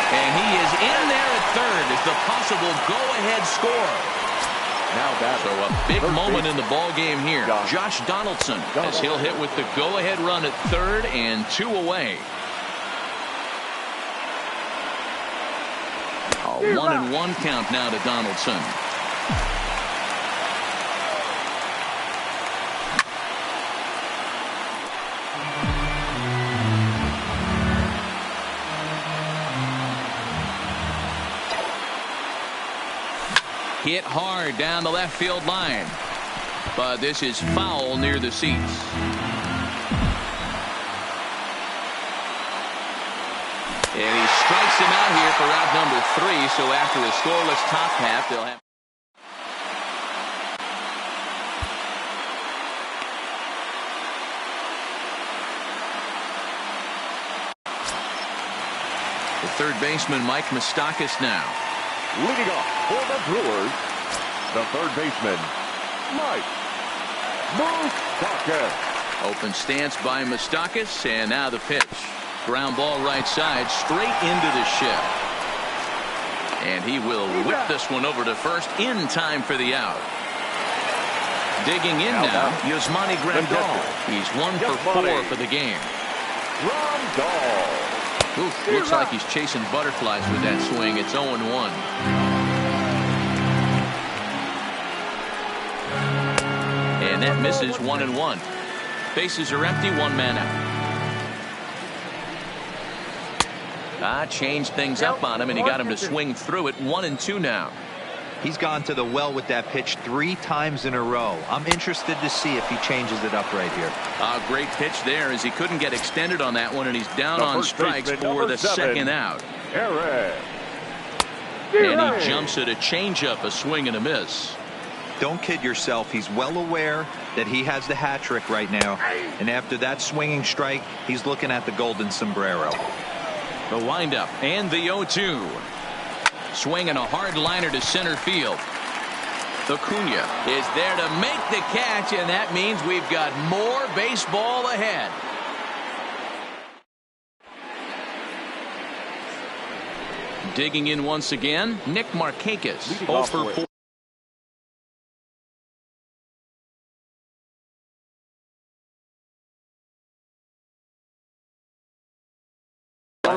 And he is in there at third as the possible go-ahead score. So a big moment in the ball game here. Josh Donaldson, as he'll hit with the go-ahead run at third and 2 away. A 1-1 count now to Donaldson. Hit hard down the left field line. But this is foul near the seats. And he strikes him out here for out number 3. So after a scoreless top half, they'll have. The third baseman, Mike Moustakas now. Leading off for the Brewers, the third baseman, Mike Moustakas. Open stance by Moustakas, and now the pitch. Ground ball right side, straight into the shed. And he will whip this one over to first in time for the out. Digging in now, Yasmani Grandal. He's 1 for 4 for the game. Grandal. Oof, looks like he's chasing butterflies with that swing. It's 0-1. And that misses 1-1. Bases are empty, 1 man out. Changed things up on him, and he got him to swing through it. 1-2 now. He's gone to the well with that pitch 3 times in a row. I'm interested to see if he changes it up right here. Great pitch there as he couldn't get extended on that one, and he's down on strikes for the second out. And he jumps at a changeup, a swing and a miss. Don't kid yourself. He's well aware that he has the hat trick right now. And after that swinging strike, he's looking at the golden sombrero. The windup and the 0-2. Swinging a hard liner to center field. Acuna is there to make the catch, and that means we've got more baseball ahead. Digging in once again, Nick Markakis. 0 for 4.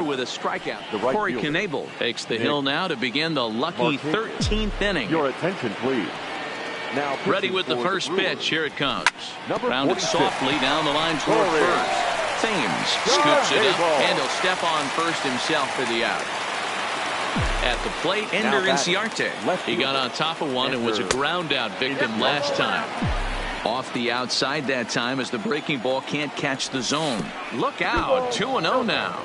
With a strikeout. Corey Knebel takes the hill now to begin the lucky 13th inning. Your attention, please. Now ready with the first pitch. Here it comes. Rounded softly down the line toward first. Thames scoops it up, and he'll step on first himself for the out. At the plate, Ender Inciarte. He got on top of one and was a ground out victim last time. Off the outside that time as the breaking ball can't catch the zone. Look out, 2-0 now.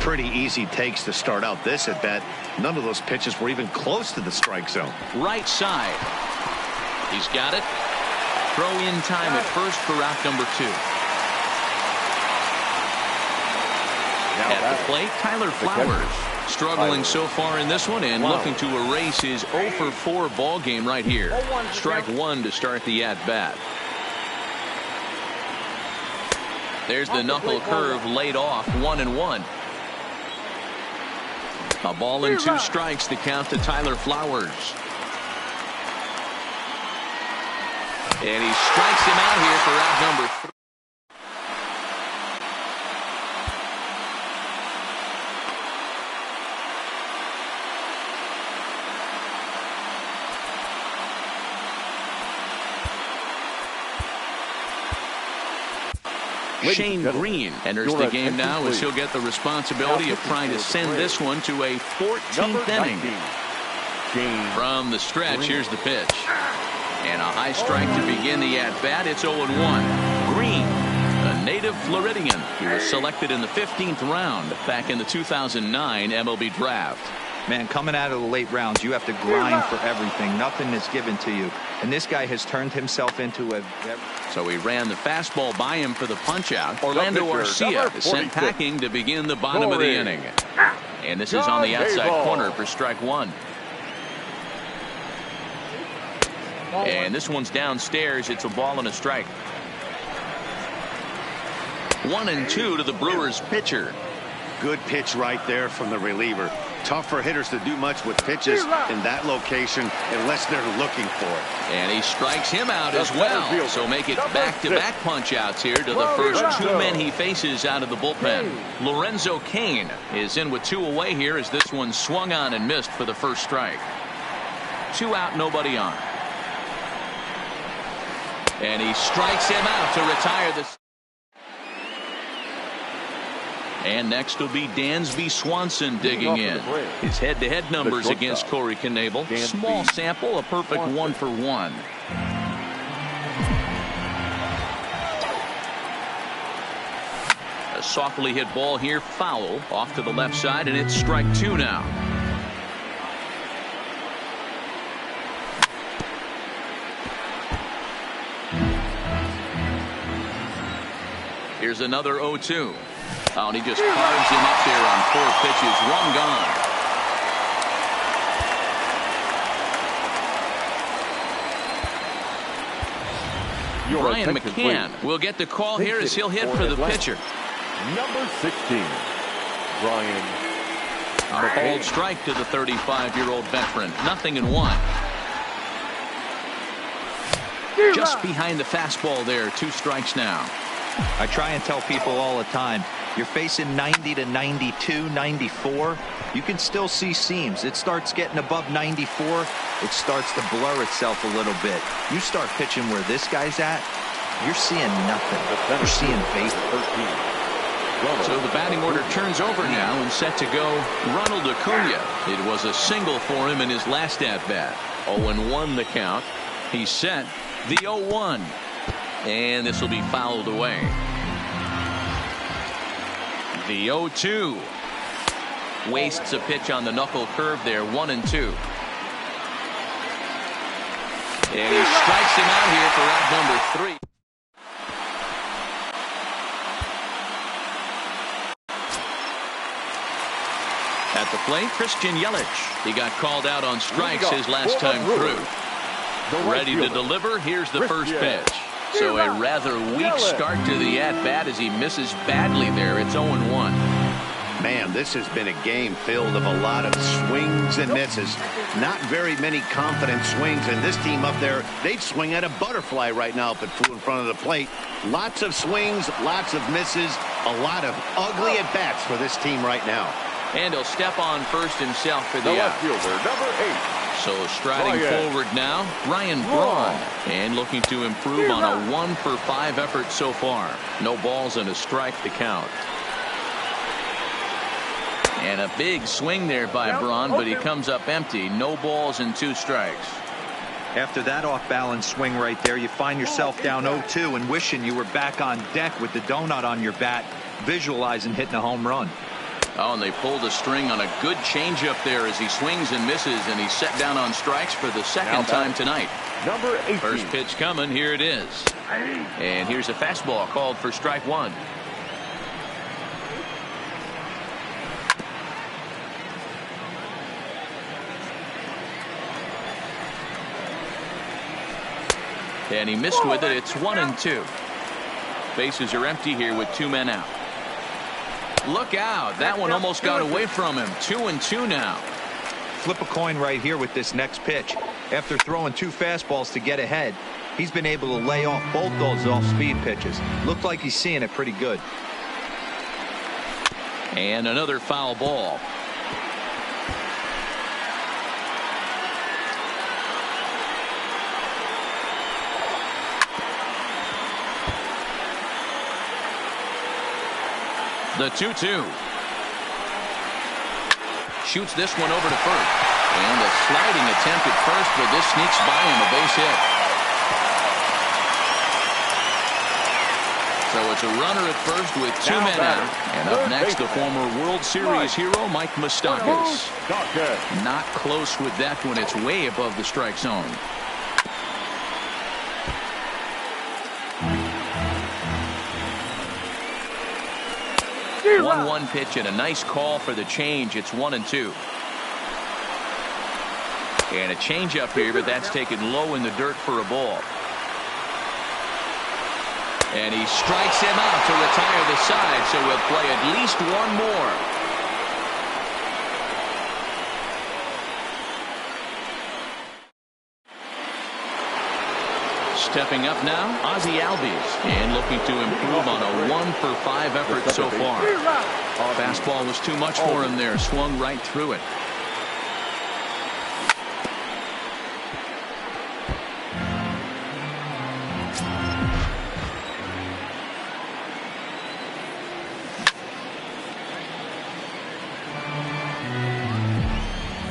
Pretty easy takes to start out this at bat. None of those pitches were even close to the strike zone. Right side. He's got it. Throw in time at first for out number 2. At the plate, Tyler Flowers. Struggling so far in this one and looking to erase his 0 for 4 ball game right here. Strike one to start the at-bat. There's the knuckle curve laid off, 1-1. A ball and 2 strikes, the count to Tyler Flowers. And he strikes him out here for out number 3. Shane Green enters the game now as he'll get the responsibility of trying to send this one to a 14th inning. From the stretch, here's the pitch. And a high strike to begin the at-bat. It's 0-1. Green, a native Floridian. He was selected in the 15th round back in the 2009 MLB draft. Man, coming out of the late rounds, you have to grind for everything. Nothing is given to you. And this guy has turned himself into a... So he ran the fastball by him for the punch-out. Orlando Arcia is sent packing to begin the bottom of the inning. And this is on the outside corner for strike one. And this one's downstairs. It's a ball and a strike. 1-2 to the Brewers pitcher. Good pitch right there from the reliever. Tough for hitters to do much with pitches in that location unless they're looking for it. And he strikes him out as well. So make it back-to-back punch-outs here to the first 2 men he faces out of the bullpen. Lorenzo Cain is in with 2 away here as this one swung on and missed for the first strike. 2 out, nobody on. And he strikes him out to retire the... And next will be Dansby Swanson digging in. His head-to-head numbers against Corey Knebel. Small sample, a perfect 1 for 1. A softly hit ball here, foul, off to the left side, and it's strike 2 now. Here's another 0-2. Oh, and he just carves him up there on 4 pitches. 1 gone. Brian McCann will get the call here as he'll hit for the pitcher. Number 16, Brian. A bold strike to the 35-year-old veteran. 0-1. Just behind the fastball there. 2 strikes now. I try and tell people all the time, you're facing 90 to 92, 94. You can still see seams. It starts getting above 94. It starts to blur itself a little bit. You start pitching where this guy's at, you're seeing nothing. You're seeing base. So the batting order turns over now and set to go Ronald Acuna. It was a single for him in his last at-bat. 0-1 the count. He's set the 0-1. And this will be fouled away. The 0-2. Wastes a pitch on the knuckle curve there. 1-2. And he strikes him out here for out number 3. At the plate, Christian Yelich. He got called out on strikes his last time through. Ready to deliver. Here's the first pitch. So a rather weak start to the at-bat as he misses badly there. It's 0-1. Man, this has been a game filled of a lot of swings and misses. Not very many confident swings, and this team up there, they'd swing at a butterfly right now up in front of the plate. Lots of swings, lots of misses, a lot of ugly at-bats for this team right now. And he'll step on first himself for the out. Number 8. So striding forward now, Ryan Braun, and looking to improve on a 1 for 5 effort so far. No balls and a strike to count. And a big swing there by Braun, but he comes up empty. No balls and 2 strikes. After that off-balance swing right there, you find yourself down 0-2 and wishing you were back on deck with the donut on your bat, visualizing hitting a home run. Oh, and they pulled a string on a good changeup there as he swings and misses, and he's set down on strikes for the second time tonight. Number 18. First pitch coming. Here it is. And here's a fastball called for strike 1. And he missed with it. It's 1-2. Bases are empty here with 2 men out. Look out. That one almost got away from him. 2-2 now. Flip a coin right here with this next pitch. After throwing 2 fastballs to get ahead, he's been able to lay off both those off-speed pitches. Looked like he's seeing it pretty good. And another foul ball. The 2-2. Shoots this one over to first. And a sliding attempt at first, but this sneaks by him, a base hit. So it's a runner at first with 2 men out. And up next, the former World Series hero, Mike Moustakas. Not close with that one. It's way above the strike zone. 1-1 pitch and a nice call for the change. It's 1-2. And a changeup here, but that's taken low in the dirt for a ball. And he strikes him out to retire the side, so we'll play at least one more. Stepping up now, Ozzie Albies, and looking to improve on a 1-for-5 effort so far. Fastball was too much for him there, swung right through it.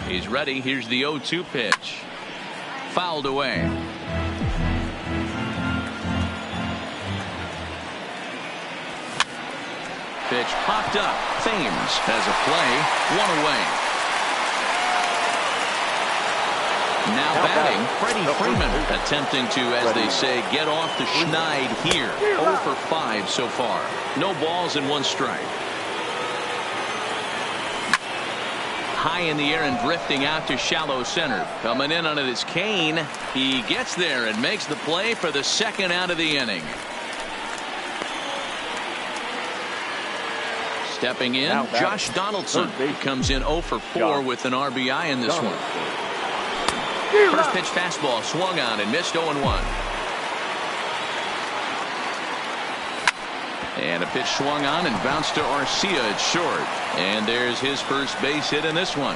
He's ready. Here's the 0-2 pitch. Fouled away. Pitch popped up. Thames has a play. 1 away. Now batting, Freddie Freeman attempting to, as they say, get off the schneid here. 0-for-5 so far. No balls and 1 strike. High in the air and drifting out to shallow center. Coming in on it is Kane. He gets there and makes the play for the 2nd out of the inning. Stepping in, Josh Donaldson. He comes in 0-for-4 with an RBI in this one. First pitch fastball swung on and missed 0-1. And a pitch swung on and bounced to Arcia. It's short. And there's his first base hit in this one.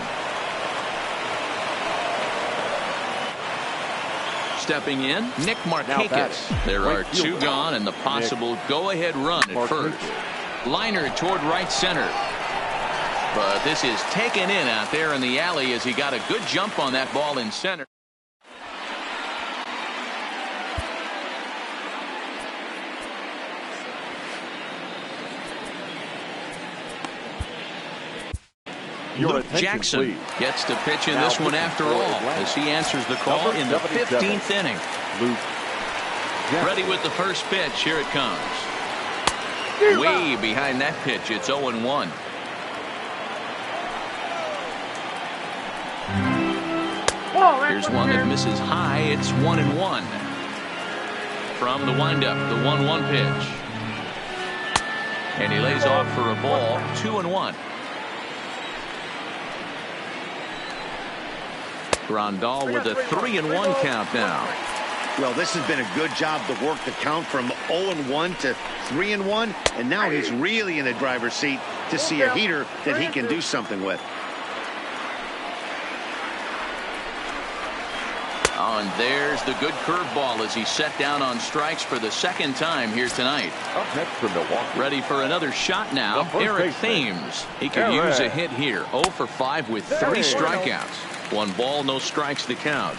Stepping in, Nick Markakis. There are 2 gone and the possible go-ahead run at first. Liner toward right center. But this is taken in out there in the alley as he got a good jump on that ball in center. Luke Jackson gets to pitch in this one after all as he answers the call in the 15th inning. Ready with the first pitch. Here it comes. Way behind that pitch. It's 0-1. Here's one that misses high. It's 1-1. From the windup, the 1-1 pitch. And he lays off for a ball. 2-1. Grandal with a 3-1 count now. Well, this has been a good job to work the count from 0-1 to 3-1, and now he's really in the driver's seat to see a heater that he can do something with. Oh, and there's the good curveball as he's set down on strikes for the 2nd time here tonight. Up next for Milwaukee. Ready for another shot now, Eric Thames. He could use a hit here. 0-for-5 with 3 strikeouts. 1 ball, no strikes to count.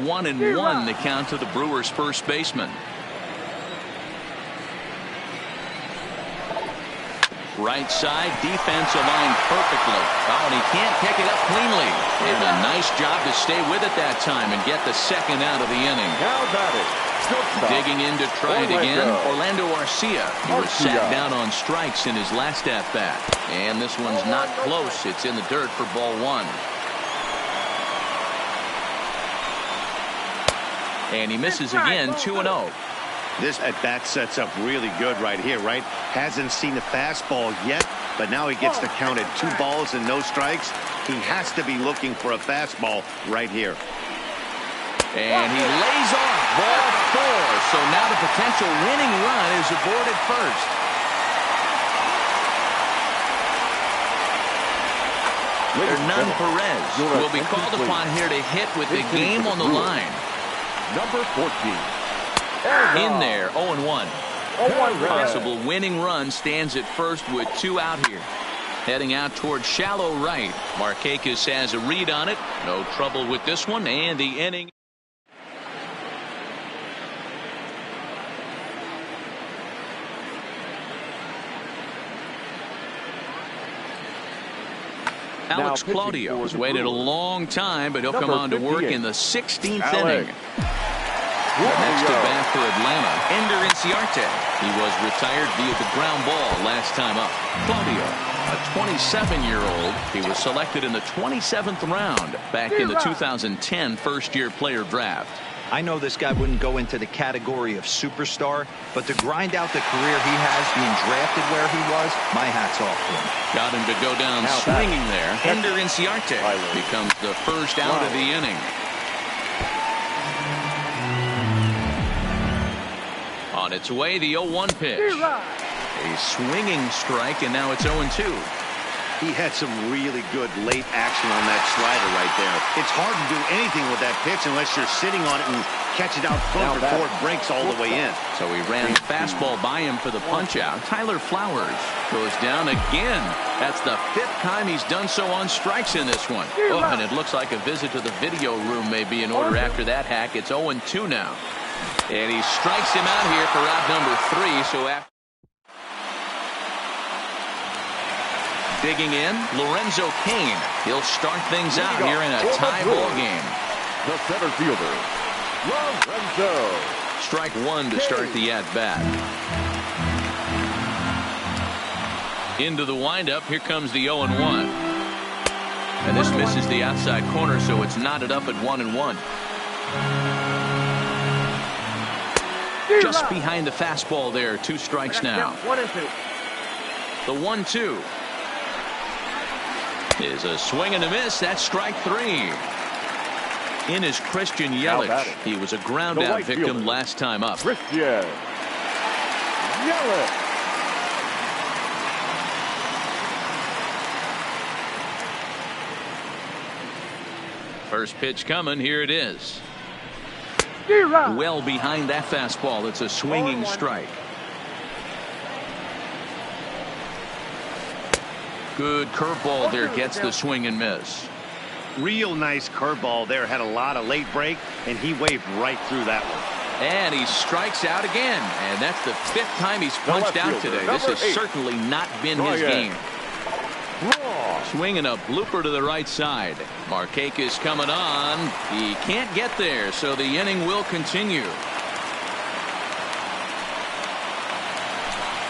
1-1 the count to the Brewers' first baseman. Right side, defense aligned perfectly. Oh, and he can't pick it up cleanly. And a nice job to stay with it that time and get the 2nd out of the inning. Digging in to try it again, Orlando Arcia. He was sat down on strikes in his last at-bat. And this one's not close. It's in the dirt for ball 1. And he misses again, 2-0. This at-bat sets up really good right here, right? Hasn't seen the fastball yet, but now he gets to count at 2 balls and no strikes. He has to be looking for a fastball right here. And he lays off ball 4. So now the potential winning run is aboard at first. Hernan Perez will be called upon here to hit with the game on the line. Number 14. In there, 0-1. Possible winning run stands at first with 2 out here. Heading out towards shallow right. Markakis has a read on it. No trouble with this one, and the inning. Alex Claudio has waited a long time, but he'll come on to work in the 16th inning. Next to bat for Atlanta, Ender Inciarte. He was retired via the ground ball last time up. Claudio, a 27-year-old. He was selected in the 27th round back in the 2010 first-year player draft. I know this guy wouldn't go into the category of superstar, but to grind out the career he has being drafted where he was, my hat's off to him. Got him to go down swinging there. Ender Inciarte becomes the first out of the inning. On its way, the 0-1 pitch. A swinging strike, and now it's 0-2. He had some really good late action on that slider right there. It's hard to do anything with that pitch unless you're sitting on it and catch it out front before it breaks all the way in. So he ran the fastball by him for the punch-out. Tyler Flowers goes down again. That's the 5th time he's done so on strikes in this one. Oh, and it looks like a visit to the video room may be in order after that hack. It's 0-2 now. And he strikes him out here for out number 3. So after digging in, Lorenzo Cain. He'll start things out here in a tie ball game. The center fielder, Lorenzo. Strike 1 to start the at-bat. Into the windup. Here comes the 0-1. And this misses the outside corner, so it's knotted up at 1-1. Just behind the fastball there. 2 strikes now. 1-2. The 1-2 is a swing and a miss. That's strike 3. In is Christian Yelich. He was a ground out victim last time up. Christian Yelich. First pitch coming. Here it is. Well behind that fastball. It's a swinging strike. Good curveball there, gets the swing and miss. Real nice curveball there. Had a lot of late break, and he waved right through that one. And he strikes out again. And that's the 5th time he's punched out today. This has certainly not been his game. Swinging a blooper to the right side. Markakis coming on. He can't get there, so the inning will continue.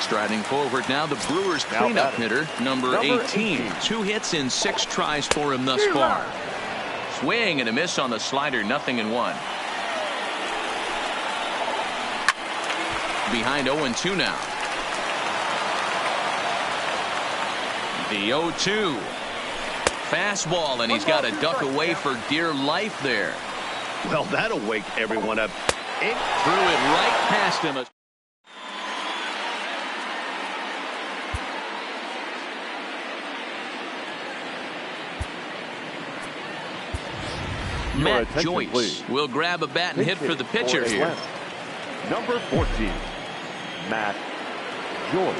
Striding forward now, the Brewers cleanup hitter, number 18. 2 hits in 6 tries for him thus far. Swing and a miss on the slider, 0-1. Behind 0-2 now. The 0-2. Fastball, and he's got to duck away for dear life there. Well, that'll wake everyone up. It threw it right past him. Matt Joyce will grab a bat and hit for the pitcher here. Number 14, Matt Joyce.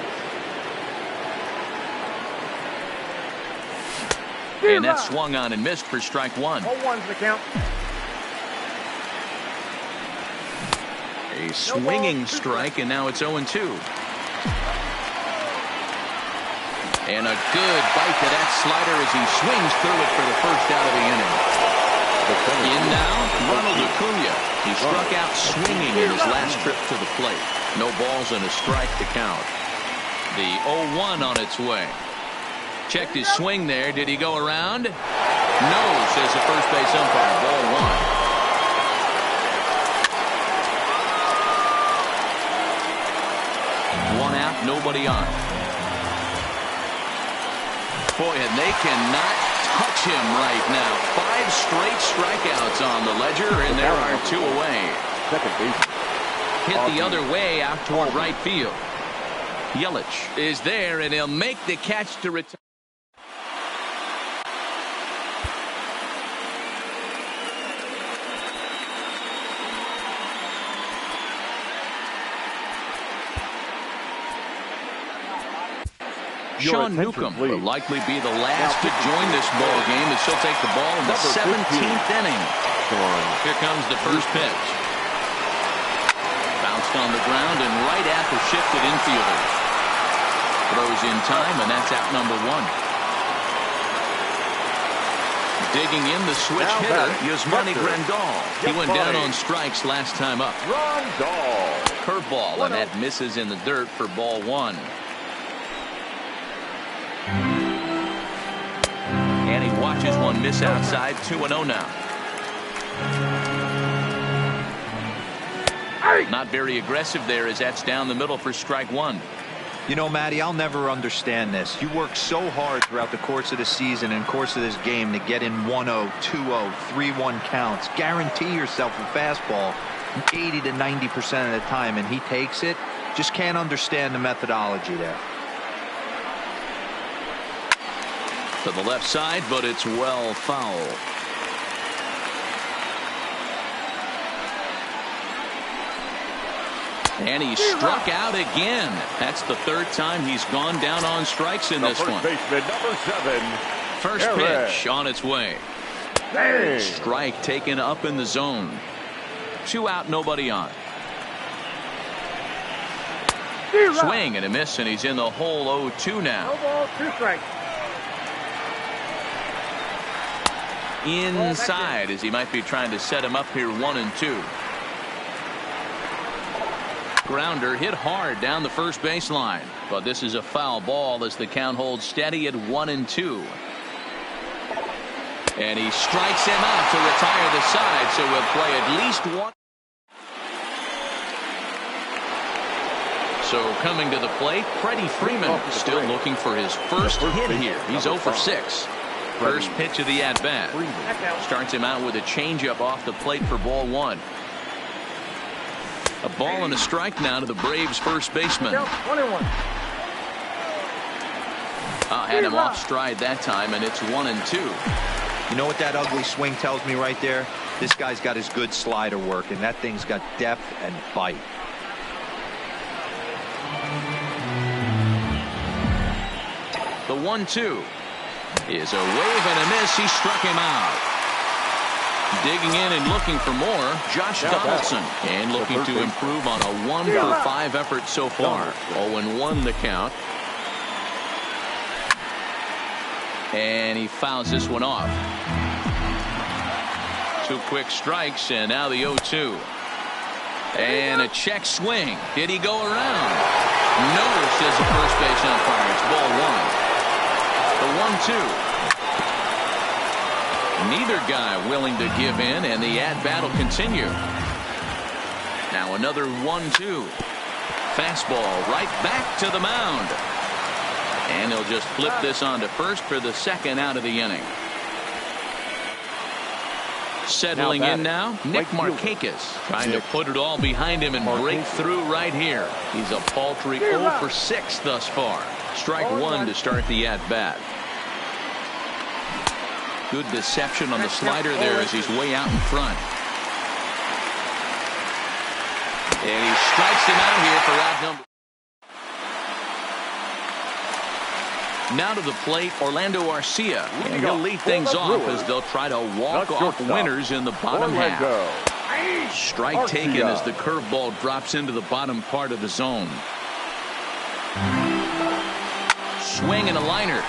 And that swung on and missed for strike 1. 0-1's the count. A swinging strike, and now it's 0-2. And a good bite to that slider as he swings through it for the first out of the inning. In now, Ronald Acuna. He struck out swinging in his last trip to the plate. No balls and a strike to count. The 0-1 on its way. Checked his swing there. Did he go around? No, says the first base umpire. Ball 1. nobody on. Boy, and they cannot touch him right now. 5 straight strikeouts on the ledger, and there are 2 away. Second base. Hit the other way out toward right field. Yelich is there, and he'll make the catch to retire. Sean Newcomb will likely be the last to join this ball game as she'll take the ball in the 17th inning. Here comes the first pitch. Bounced on the ground and right at the shifted infielder. Throws in time, and that's out number 1. Digging in the switch hitter, Yasmani Grandal. He went down on strikes last time up. Curveball, and that misses in the dirt for ball 1. And he watches one miss outside. 2-0 now. Not very aggressive there as that's down the middle for strike 1. You know, Matty, I'll never understand this. You work so hard throughout the course of the season and course of this game to get in 1-0, 2-0, 3-1 counts. Guarantee yourself a fastball 80 to 90% of the time, and he takes it. Just can't understand the methodology there. To the left side, but it's well foul. And he struck out again. That's the 3rd time he's gone down on strikes in this one. Baseman, number 7. First pitch on its way. Strike taken up in the zone. 2 out, nobody on. Swing and a miss, and he's in the hole. 0-2 now. No ball, 2 strikes. Inside as he might be trying to set him up here. 1-2. Grounder hit hard down the first baseline, but this is a foul ball as the count holds steady at 1-2. And he strikes him out to retire the side, so we'll play at least 1. So coming to the plate, Freddie Freeman still looking for his first hit here. He's 0 for 6. First pitch of the at-bat. Starts him out with a changeup off the plate for ball 1. A ball and a strike now to the Braves first baseman. Had him off stride that time, and it's 1-2. You know what that ugly swing tells me right there? This guy's got his good slider work, and that thing's got depth and bite. The 1-2 is a wave and a miss. He struck him out. Digging in and looking for more, Josh Donaldson, and looking to improve on a 1 for 5 effort so far. 0-1 the count. And he fouls this one off. 2 quick strikes, and now the 0-2. And a check swing. Did he go around? No, says the first base umpire. It's ball 1. The 1-2. Neither guy willing to give in, and the at-bat will continue. Now another 1-2. Fastball right back to the mound. And they'll just flip this on to first for the 2nd out of the inning. Settling in now, Nick Markakis, trying to put it all behind him and break through right here. He's a paltry 0 for 6 thus far. Strike 1 to start the at-bat. Good deception on the slider there as he's way out in front. And he strikes him out here for out number. Now to the plate, Orlando Arcia. And he'll lead things off as they'll try to walk off winners in the bottom half. Strike taken as the curveball drops into the bottom part of the zone. Swing and a liner.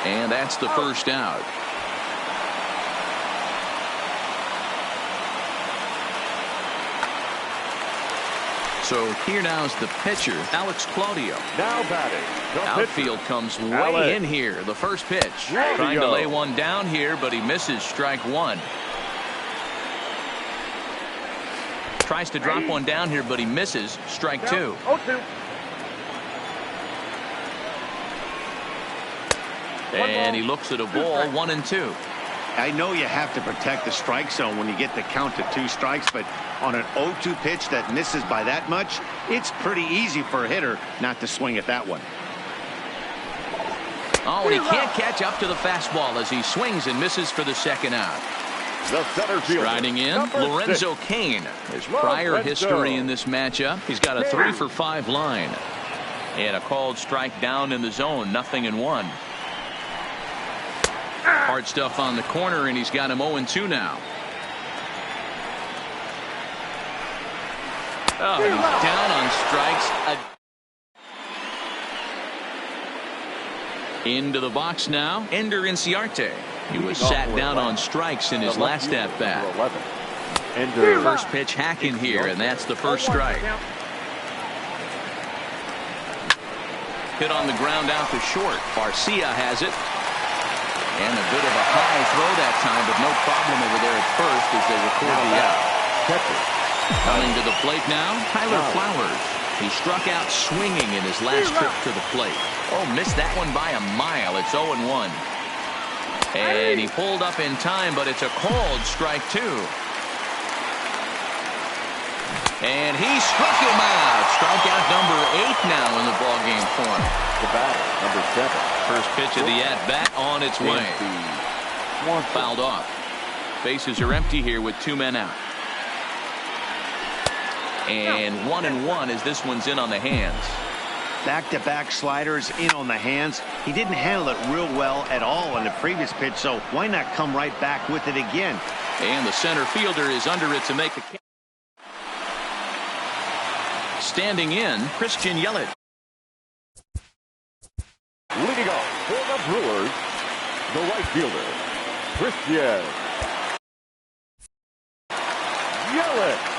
And that's the first out. So here now is the pitcher, Alex Claudio. Now batting. Outfield comes way in here. The first pitch. Trying to lay one down here, but he misses strike 1. Tries to drop one down here, but he misses. Strike two. 0-2. And he looks at a ball, 1-2. I know you have to protect the strike zone when you get the count to 2 strikes, but on an 0-2 pitch that misses by that much, it's pretty easy for a hitter not to swing at that one. Oh, and he can't catch up to the fastball as he swings and misses for the second out. The center fielder, Striding in, number Lorenzo 6. Cain. His prior history in this matchup, he's got a 3-for-5 line. And a called strike down in the zone, 0-1. Hard stuff on the corner, and he's got him 0-2 now. Oh, he's down on strikes. Into the box now, Ender Inciarte. He was sat down on strikes in his last at-bat. First pitch hacking here, and that's the first strike. Hit on the ground out to short. Garcia has it. And a bit of a high throw that time, but no problem over there at first as they record the out. Coming to the plate now, Tyler Flowers. He struck out swinging in his last trip to the plate. Oh, missed that one by a mile. It's 0-1. And he pulled up in time, but it's a called strike two. And he struck him out. Strikeout number 8 now in the ballgame for him. The batter, number 7. First pitch of the at-bat on its way. Fouled off. Bases are empty here with 2 men out. And 1-1 as this one's in on the hands. Back-to-back sliders in on the hands. He didn't handle it real well at all in the previous pitch, so why not come right back with it again? And the center fielder is under it to make the catch. Standing in, Christian Yelich. Leading off for the Brewers, the right fielder, Christian Yelich.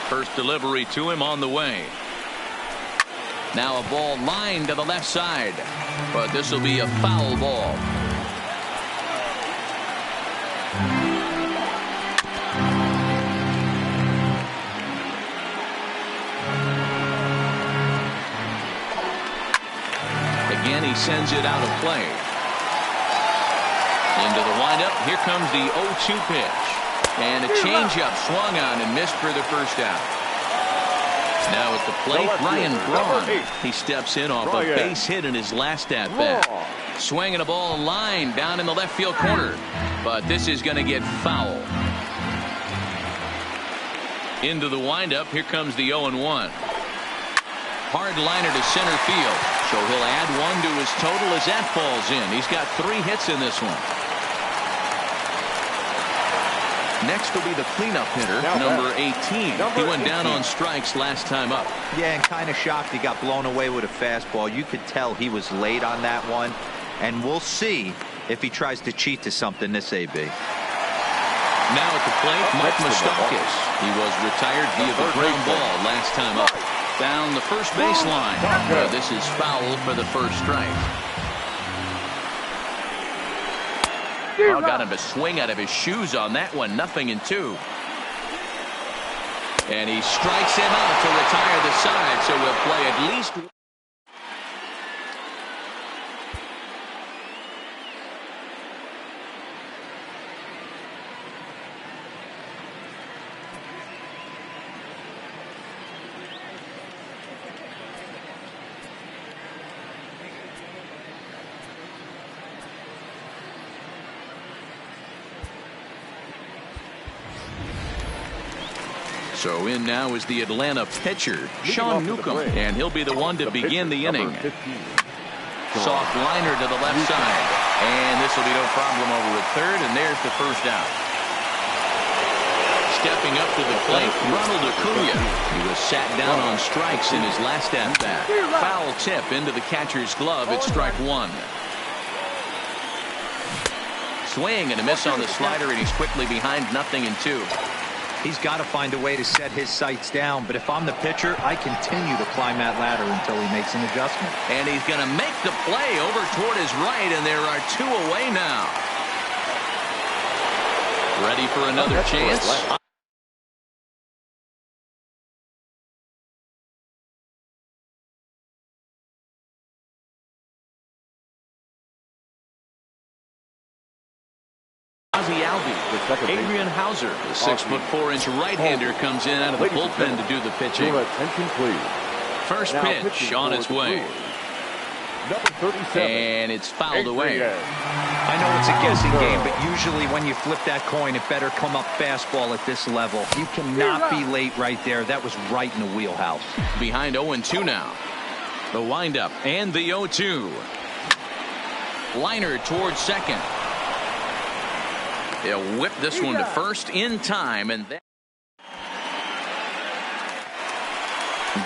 First delivery to him on the way. Now a ball lined to the left side, but this will be a foul ball. Again, he sends it out of play. Into the windup. Here comes the 0-2 pitch. And a changeup swung on and missed for the first out. Now at the plate, Ryan Braun. He steps in off a base hit in his last at-bat. Swinging a ball line down in the left field corner. But this is going to get foul. Into the windup. Here comes the 0-1. Hard liner to center field. So he'll add 1 to his total as that falls in. He's got 3 hits in this one. Next will be the cleanup hitter, number 18. He went down on strikes last time up. Yeah, and kind of shocked he got blown away with a fastball. You could tell he was late on that one. And we'll see if he tries to cheat to something this AB. Now at the plate, Mike Moustakas. He was retired via the ground ball last time up. Down the first baseline. This is foul for the first strike. Oh, got him to swing out of his shoes on that one. 0-2. And he strikes him out to retire the side, so we'll play at least. So in now is the Atlanta pitcher, Sean Newcomb, and he'll be the one to begin the inning. Soft liner to the left side, and this will be no problem over at third, and there's the first out. Stepping up to the plate, Ronald Acuna. He was sat down on strikes in his last at-bat. Foul tip into the catcher's glove. It's strike 1. Swing and a miss on the slider, and he's quickly behind 0-2. He's got to find a way to set his sights down, but if I'm the pitcher, I continue to climb that ladder until he makes an adjustment. And he's going to make the play over toward his right, and there are 2 away now. Ready for another chance. Adrian Hauser, the 6'4" right-hander, comes in out of the bullpen to do the pitching. Your attention, please. First pitch on its way. Number 37. And it's fouled away. I know it's a guessing game, but usually when you flip that coin, it better come up fastball at this level. You cannot be late right there. That was right in the wheelhouse. Behind 0-2 now. The windup and the 0-2. Liner towards second. They'll whip this one to first in time, and then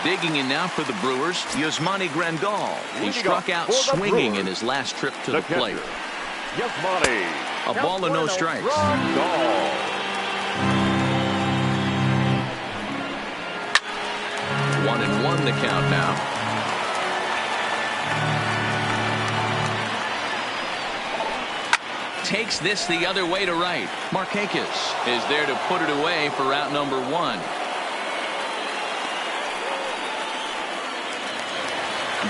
digging in now for the Brewers, Yasmani Grandal. He struck out swinging in his last trip to the plate. A ball and no strikes. 1-1 the count now. Takes this the other way to right. Markakis is there to put it away for out number 1.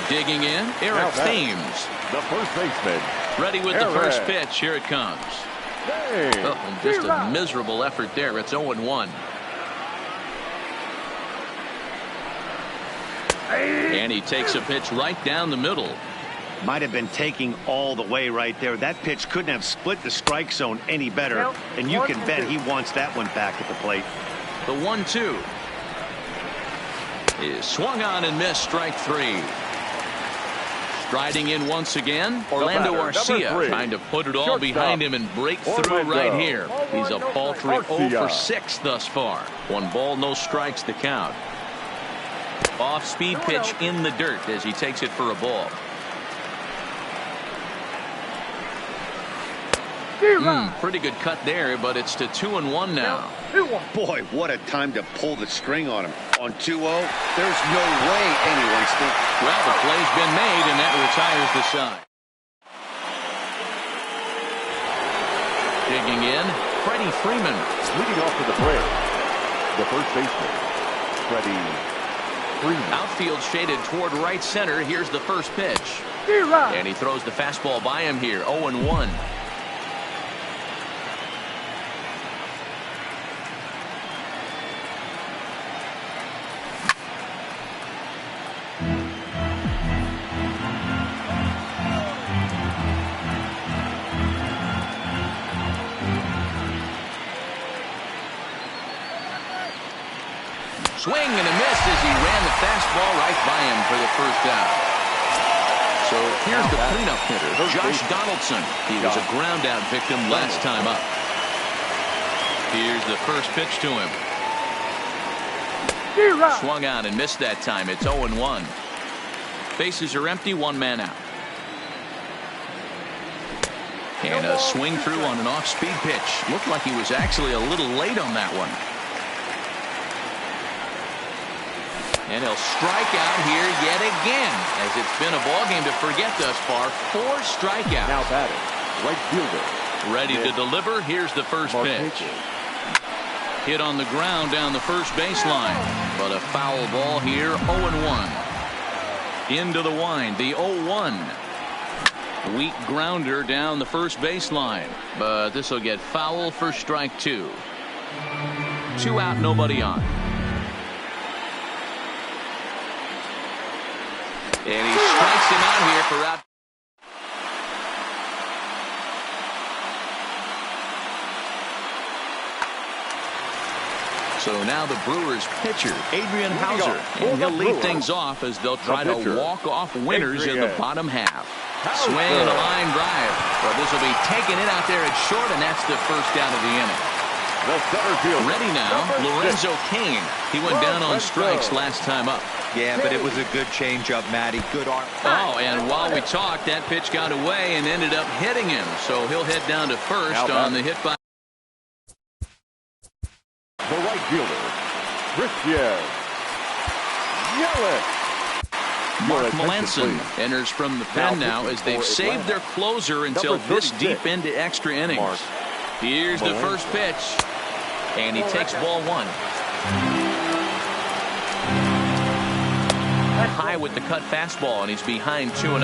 Digging in, Eric Thames. The first baseman. Ready with the first pitch. Here it comes. Oh, just a miserable effort there. It's 0-1. And he takes a pitch right down the middle. Might have been taking all the way right there. That pitch couldn't have split the strike zone any better. And you can bet he wants that one back at the plate. The 1-2 is swung on and missed. Strike 3. Striding in once again, Orlando Arcia trying to put it all behind him and break through right here. He's a paltry 0-for-6 thus far. 1 ball, no strikes to count. Off-speed pitch in the dirt as he takes it for a ball. Pretty good cut there, but it's to 2-1 now. Boy, what a time to pull the string on him. On 2-0, there's no way anyone's thinking. Well, the play's been made, and that retires the side. Digging in, Freddie Freeman. Leading off to the plate, the first baseman, Freddie Freeman. Outfield shaded toward right center. Here's the first pitch. And he throws the fastball by him here, 0-1. Swing and a miss as he ran the fastball right by him for the first out. So here's the cleanup hitter, Josh Donaldson. He was a ground-out victim last time up. Here's the first pitch to him. Swung out and missed that time. It's 0-1. Bases are empty, 1 man out. And a swing through on an off-speed pitch. Looked like he was actually a little late on that one. And he'll strike out here yet again, as it's been a ball game to forget thus far. 4 strikeouts. Now batting, right fielder. Ready to deliver. Here's the first pitch. Hit on the ground down the first baseline, but a foul ball here. 0-1. Into the wind. The 0-1. Weak grounder down the first baseline, but this will get foul for strike 2. 2 out, nobody on. And he strikes him out here for out. So now the Brewers pitcher, Adrian Hauser, and he'll lead things off as they'll try to walk off winners in the bottom half. Swing and a line drive. Well, this will be taking it out there at short, and that's the first out of the inning. Ready now, Lorenzo Cain. He went down on strikes last time up. Yeah, but it was a good changeup, Matty. Good arm. Oh, and while we talked, that pitch got away and ended up hitting him. So he'll head down to first on the hit by the right fielder, Christian Yelich. Mark Melanson enters from the pen now as they've saved their closer until this deep into extra innings. Here's the first pitch. And he takes ball one. High with the cut fastball, and he's behind 2-0.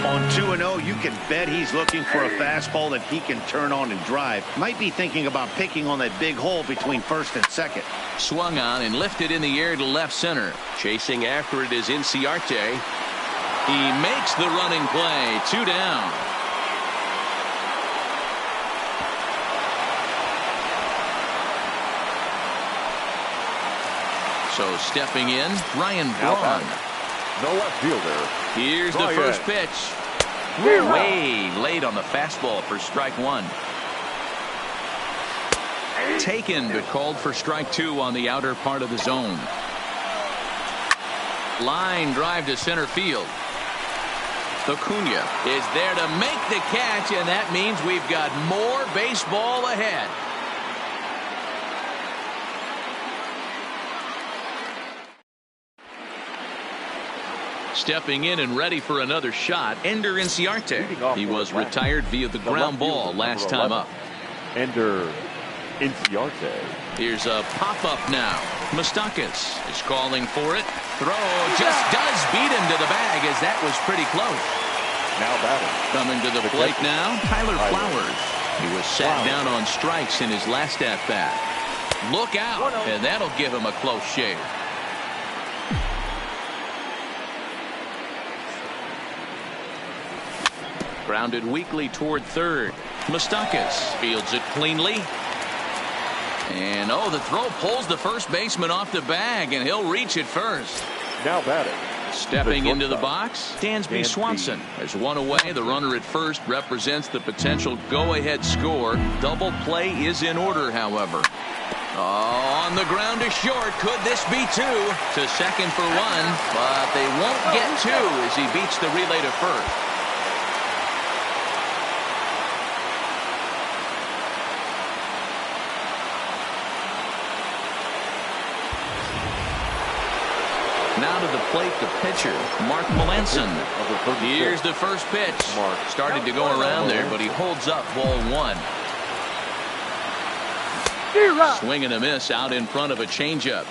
On 2-0, you can bet he's looking for a fastball that he can turn on and drive. Might be thinking about picking on that big hole between first and second. Swung on and lifted in the air to left center. Chasing after it is Inciarte. He makes the running play. 2 down. So stepping in, Ryan Braun. The left fielder. Here's the first pitch. Way late on the fastball for strike one. Taken, but called for strike two on the outer part of the zone. Line drive to center field. Acuna is there to make the catch, and that means we've got more baseball ahead. Stepping in and ready for another shot, Ender Inciarte. He was retired via the ground ball last time up. Ender Inciarte. Here's a pop-up now. Moustakas is calling for it. Throw just does beat him to the bag, as that was pretty close. Now batting. Coming to the plate now, Tyler Flowers. He was sat down on strikes in his last at-bat. Look out, and that'll give him a close shave. Grounded weakly toward third. Moustakas fields it cleanly. And the throw pulls the first baseman off the bag, and he'll reach it first. Now batting. Stepping into the box, Dansby Swanson. There's one away. The runner at first represents the potential go-ahead score. Double play is in order, however. On the ground to short. Could this be two? To second for one, but they won't get two as he beats the relay to first. Now to the plate, the pitcher, Mark Melanson. Here's the first pitch. Started to go around there, but he holds up ball one. Swing and a miss out in front of a changeup.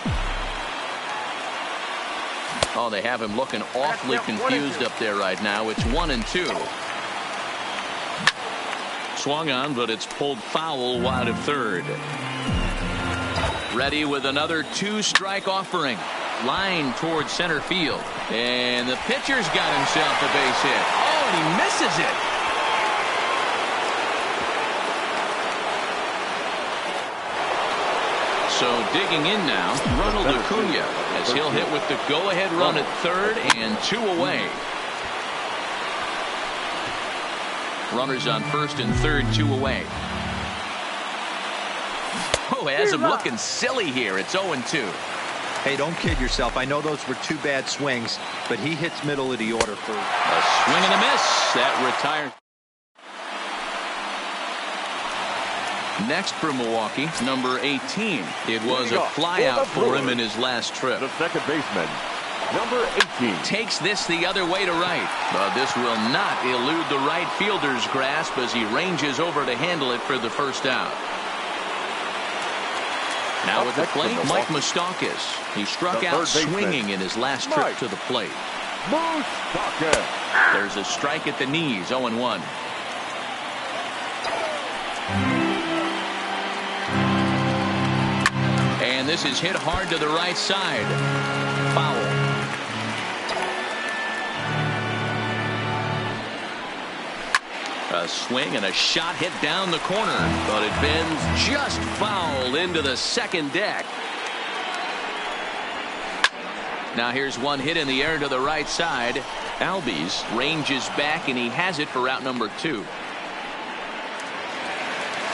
They have him looking awfully confused up there right now. It's 1-2. Swung on, but it's pulled foul wide of third. Ready with another two-strike offering. Line towards center field. And the pitcher's got himself a base hit. And he misses it. So digging in now, Ronald Acuna, as he'll hit with the go-ahead run at third and 2 away. Runners on first and third, 2 away. Has him looking silly here. It's 0-2. Hey, don't kid yourself. I know those were 2 bad swings, but he hits middle of the order for a swing and a miss. That retires. Next for Milwaukee, number 18. It was a flyout for him in his last trip. The second baseman, number 18. Takes this the other way to right. But this will not elude the right fielder's grasp as he ranges over to handle it for the first out. Now with the plate, Mike Moustakas. He struck out swinging in his last trip to the plate. There's a strike at the knees, 0-1. And this is hit hard to the right side. Foul. A swing and a shot hit down the corner, but it bends just foul into the second deck. Now here's one hit in the air to the right side. Albies ranges back, and he has it for out number 2.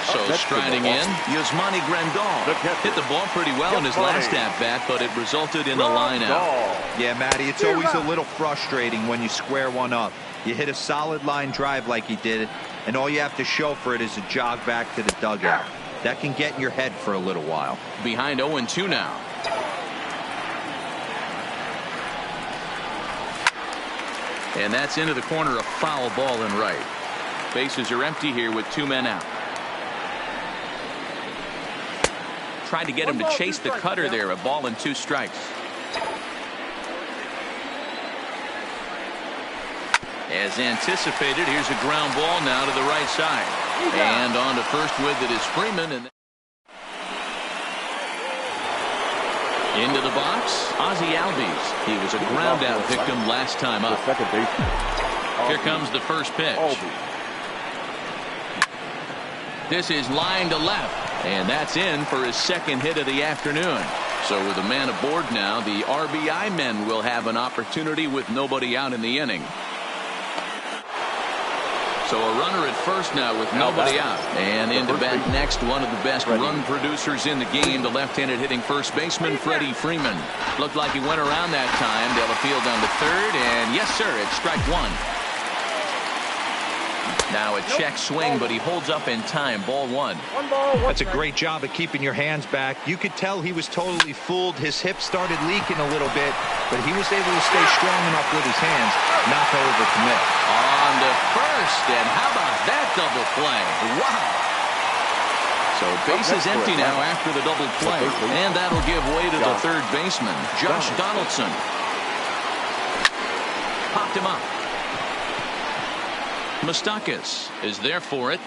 So striding in, Yasmani Grandal hit the ball pretty well in his last at-bat, but it resulted in a line-out. Yeah, Matty, it's always a little frustrating when you square one up. You hit a solid line drive like he did, and all you have to show for it is a jog back to the dugout. That can get in your head for a little while. Behind 0-2 now. And that's into the corner, a foul ball and right. Bases are empty here with 2 men out. tried to get him to chase the cutter there. A ball and 2 strikes. As anticipated, here's a ground ball now to the right side. And on to first with it is Freeman. And into the box, Ozzie Albies. He was a ground out victim last time up. Here comes the first pitch. This is line to left, and that's in for his second hit of the afternoon. So with a man aboard now, the RBI men will have an opportunity with nobody out in the inning. So a runner at first now with nobody out. And in to bat next, one of the best run producers in the game, the left-handed hitting first baseman, Freddie Freeman. Looked like he went around that time. Delafield on the third, and yes, sir, it's strike 1. Now a check swing, but he holds up in time. Ball 1. That's a great job of keeping your hands back. You could tell he was totally fooled. His hip started leaking a little bit, but he was able to stay strong enough with his hands not to overcommit. On to first, and how about that double play? Wow. So bases empty now after the double play, and that'll give way to the third baseman, Josh Donaldson. Popped him up. Moustakas is there for it.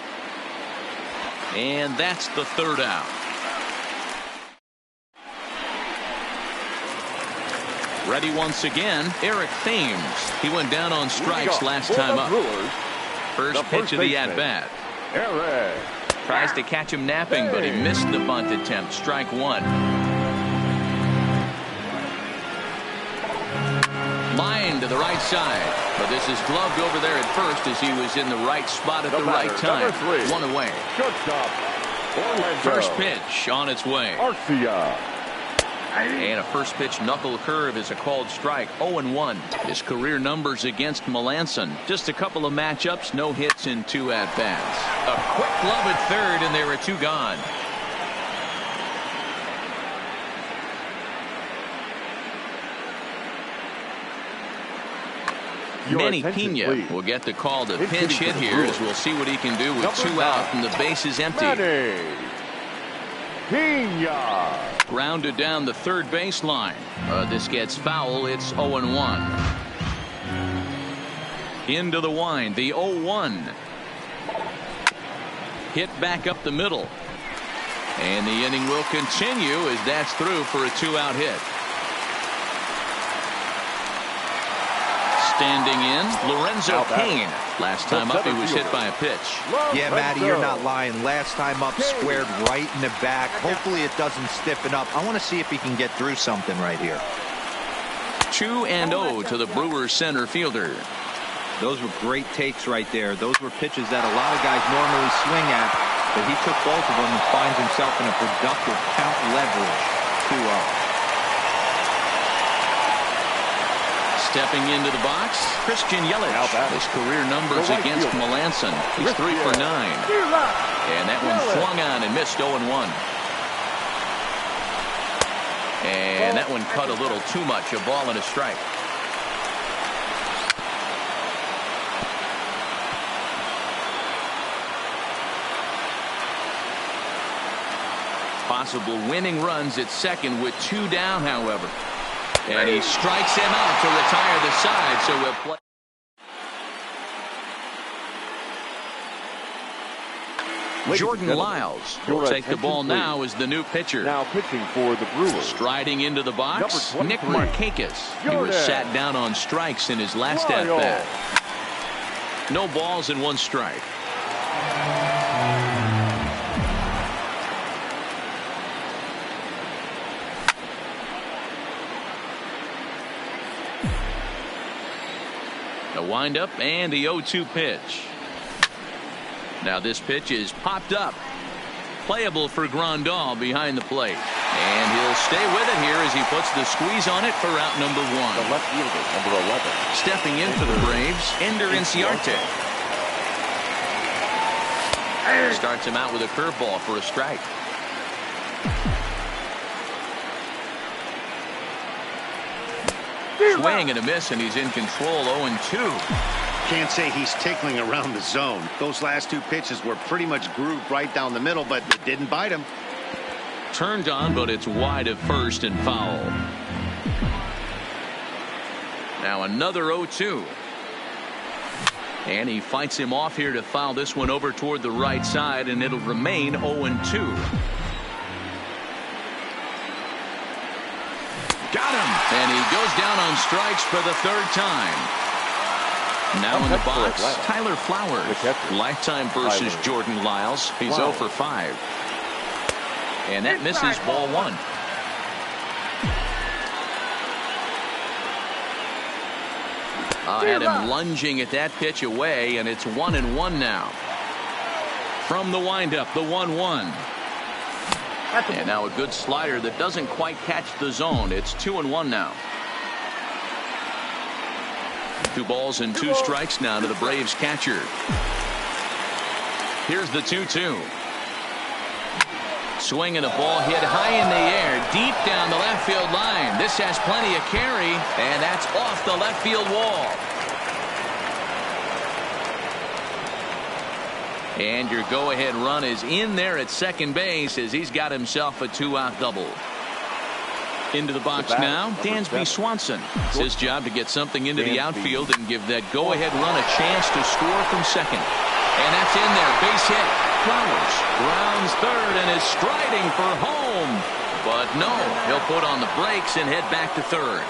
And that's the third out. Ready once again, Eric Thames. He went down on strikes last time up. First pitch of the at-bat. Eric Tries to catch him napping, but he missed the bunt attempt. Strike 1. Line to the right side, but this is gloved over there at first as he was in the right spot at the right time. 1 away. First pitch on its way. And a first pitch knuckle curve is a called strike. 0-1. His career numbers against Melanson. Just a couple of matchups, no hits in 2 at-bats. A quick glove at third, and there are 2 gone. Manny Pena will get the call to pinch hit here, as we'll see what he can do with 2 out and the base is empty. Pena. Grounded down the third baseline. This gets foul. It's 0-1. Into the wind. The 0-1. Hit back up the middle. And the inning will continue as that's through for a 2-out hit. Standing in, Lorenzo Cain. Last time up, he was hit by a pitch. Yeah, Matty, you're not lying. Last time up, squared right in the back. Hopefully it doesn't stiffen up. I want to see if he can get through something right here. 2-0 to the Brewers center fielder. Those were great takes right there. Those were pitches that a lot of guys normally swing at, but he took both of them and finds himself in a productive count leverage. 2-0. Stepping into the box, Christian Yelich. His career numbers against Melanson. He's 3 for 9. And that one swung on and missed. 0-1. And that one cut a little too much. A ball and a strike. Possible winning runs at second with 2 down, however. And he strikes him out to retire the side, so we'll play. Jordan Lyles will take the ball now as the new pitcher. Now pitching for the Brewers. Striding into the box, Nick Markakis. He was sat down on strikes in his last at-bat. No balls and 1 strike. The windup and the 0-2 pitch. Now this pitch is popped up. Playable for Grandal behind the plate. And he'll stay with it here as he puts the squeeze on it for out number 1. The left fielder, number 11. Stepping in for the Braves, Ender Inciarte. Starts him out with a curveball for a strike. Swing and a miss, and he's in control. 0-2. Can't say he's tickling around the zone. Those last 2 pitches were pretty much grooved right down the middle, but it didn't bite him. Turned on, but it's wide of first and foul. Now another 0-2. And he fights him off here to foul this one over toward the right side, and it'll remain 0-2. Got him! And he goes down on strikes for the third time. Now in the box, Tyler Flowers. Lifetime versus Jordan Lyles. He's 0 for 5. And that misses ball 1. Had him lunging at that pitch away, and it's 1-1 now. From the windup, the 1-1. And now a good slider that doesn't quite catch the zone. It's 2-1 now. 2 balls and 2 strikes now to the Braves catcher. Here's the 2-2. Swinging a ball hit high in the air, deep down the left field line. This has plenty of carry, and that's off the left field wall. And your go-ahead run is in there at second base as he's got himself a 2-out double. Into the box now, Dansby Swanson. It's his job to get something into the outfield and give that go-ahead run a chance to score from second. And that's in there, base hit. Flowers rounds third and is striding for home. But no, he'll put on the brakes and head back to third.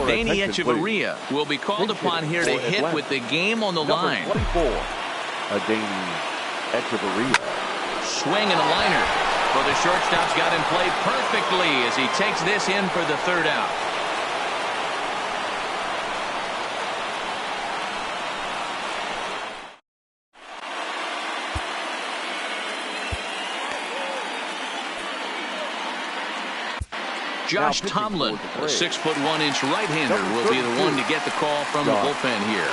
Danny Echeverria will be called upon here to hit with the game on the line. 24, Danny Echeverria. Swing and a liner. For the shortstop's got him played perfectly as he takes this in for the third out. Josh Tomlin, a 6'1" right-hander, will be the one to get the call from the bullpen here.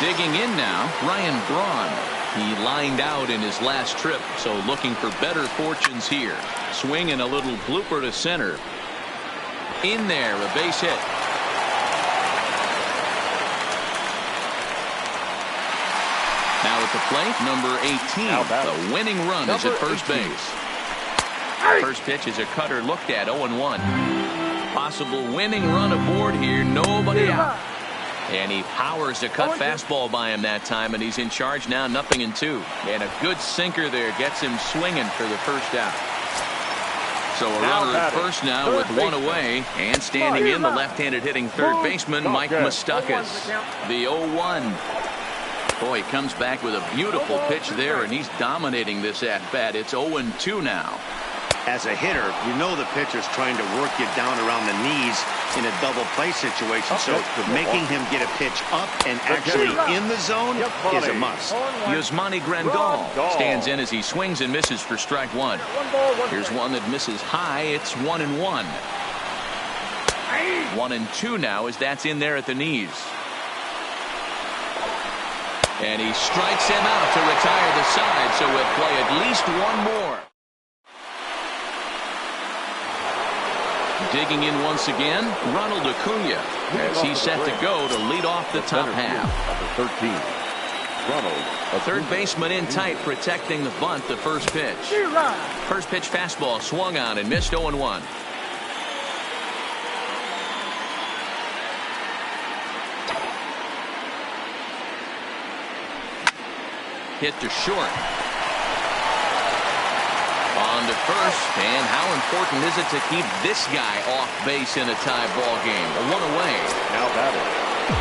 Digging in now, Ryan Braun. He lined out in his last trip, so looking for better fortunes here. Swing and a little blooper to center. In there, a base hit. Now at the plate, number 18. The winning run is at first base. First pitch is a cutter looked at, 0-1. Possible winning run aboard here, nobody out. And he powers the cut fastball by him that time, and he's in charge now, 0-2. And a good sinker there gets him swinging for the first out. So a runner at first now with 1 away, and standing in the left-handed hitting third baseman, Mike Moustakas. The 0-1. Boy, he comes back with a beautiful pitch there, and he's dominating this at-bat. It's 0-2 now. As a hitter, you know the pitcher's trying to work you down around the knees in a double play situation, so making him get a pitch up and actually in the zone is a must. Yasmani Grandal stands in as he swings and misses for strike 1. Here's one that misses high. It's 1-1. 1-2 now as that's in there at the knees. And he strikes him out to retire the side, so we'll play at least one more. Digging in once again, Ronald Acuna, as he's set to go to lead off the top half. 13, Ronald. A third baseman in tight, protecting the bunt, the first pitch. First pitch fastball swung on and missed, 0-1. Hit to short. On to first, and how important is it to keep this guy off base in a tie ball game? 1 away. Now batting.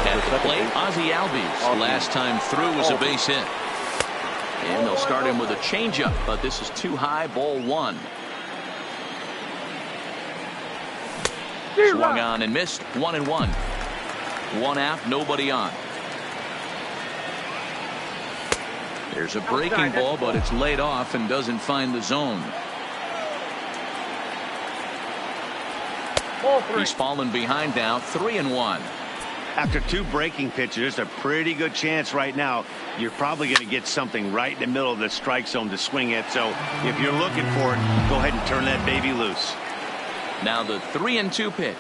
At the plate, Ozzie Albies. Last time through was a base hit. And they'll start him with a changeup, but this is too high, ball 1. Swung on and missed, 1-1. 1 out, nobody on. There's a breaking ball, but it's laid off and doesn't find the zone. He's fallen behind now, 3-1. After 2 breaking pitches, there's a pretty good chance right now you're probably going to get something right in the middle of the strike zone to swing at. So if you're looking for it, go ahead and turn that baby loose. Now the 3-2 pitch.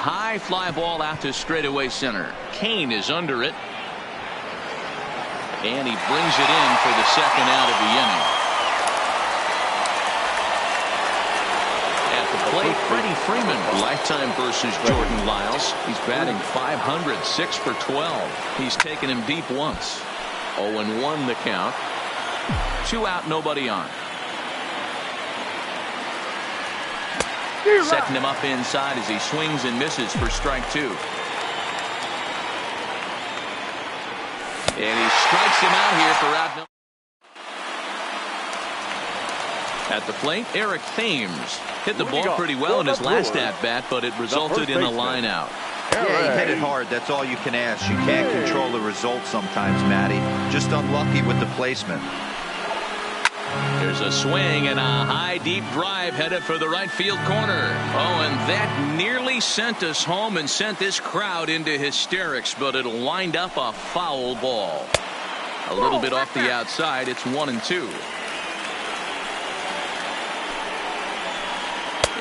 high fly ball out to straightaway center. Kane is under it. And he brings it in for the second out of the inning. At the plate, Freddie Freeman. Lifetime versus Jordan Lyles. He's batting .500, 6 for 12. He's taken him deep once. 0-1 the count. 2 out, nobody on. Setting him up inside as he swings and misses for strike 2. And he strikes him out here for out number. At the plate, Eric Thames hit the ball pretty well in his last at-bat, but it resulted in a line out. Yeah, he hit it hard. That's all you can ask. You can't control the result sometimes, Matty. Just unlucky with the placement. There's a swing and a high deep drive headed for the right field corner. Oh, and that nearly sent us home and sent this crowd into hysterics, but it'll wind up a foul ball. A little bit off the outside. It's 1-2.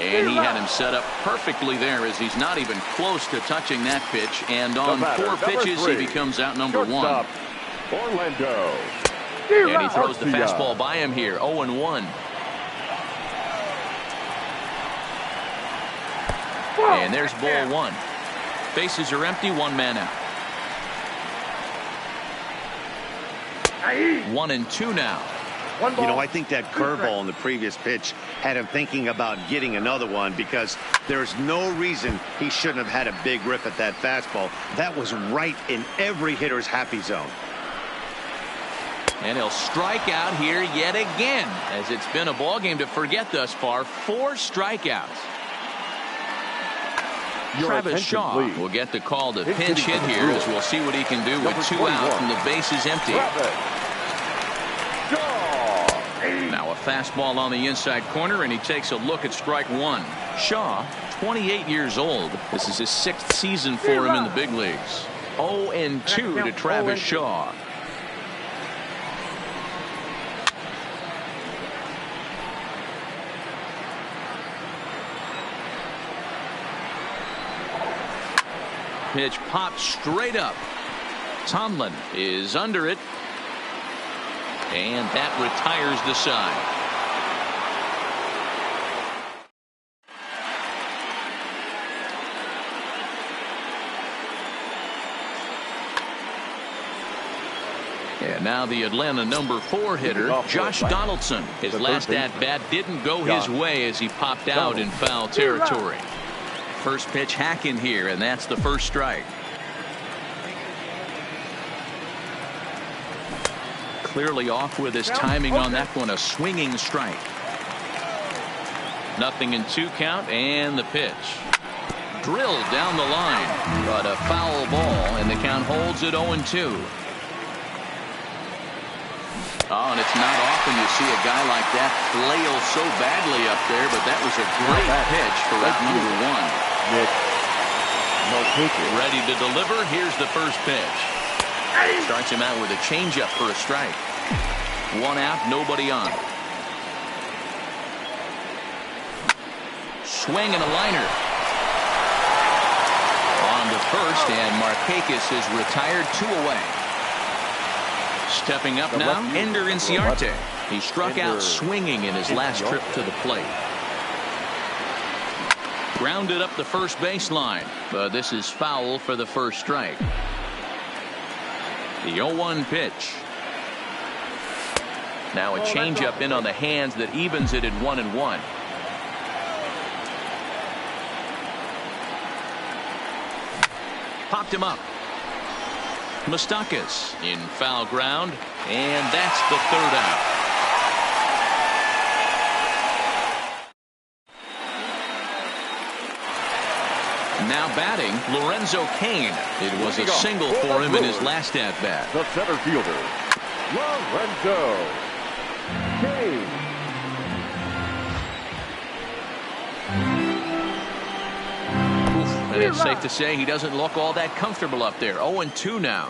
And he had him set up perfectly there as he's not even close to touching that pitch. And on 4 pitches, he becomes out number 1. Orlando. And he throws the fastball by him here. 0-1. And there's ball 1. Bases are empty. 1 man out. 1-2 now. You know, I think that curveball in the previous pitch had him thinking about getting another one, because there's no reason he shouldn't have had a big rip at that fastball. That was right in every hitter's happy zone. And he'll strike out here yet again, as it's been a ball game to forget thus far. 4 strikeouts. Travis Shaw will get the call to pinch hit here, as we'll see what he can do with 2 outs and the bases empty. Now a fastball on the inside corner, and he takes a look at strike 1. Shaw, 28 years old. This is his 6th season for him in the big leagues. 0-2 to Travis Shaw. Pitch popped straight up. Tomlin is under it. And that retires the side. And now the Atlanta number 4 hitter, Josh Donaldson. His last at-bat didn't go his way as he popped out in foul territory. First pitch hacking here, and that's the first strike. Clearly off with his timing on that one. A swinging strike. 0-2 count, and the pitch. Drilled down the line, but a foul ball, and the count holds at 0-2. Oh, and it's not often you see a guy like that flail so badly up there, but that was a great pitch for out number 1. Ready to deliver. Here's the first pitch. Starts him out with a changeup for a strike. 1 out, nobody on. Swing and a liner. On to first, and Markakis is retired. 2 away. Stepping up now, Ender Inciarte. He struck out swinging in his last trip to the plate. Grounded up the first baseline, but this is foul for the first strike. The 0-1 pitch. Now a changeup in on the hands that evens it at 1-1. Popped him up. Moustakas in foul ground, and that's the 3rd out. Now batting, Lorenzo Cain. It was a single for him in his last at-bat. The center fielder, Lorenzo Cain. And it's safe to say he doesn't look all that comfortable up there. 0-2 now.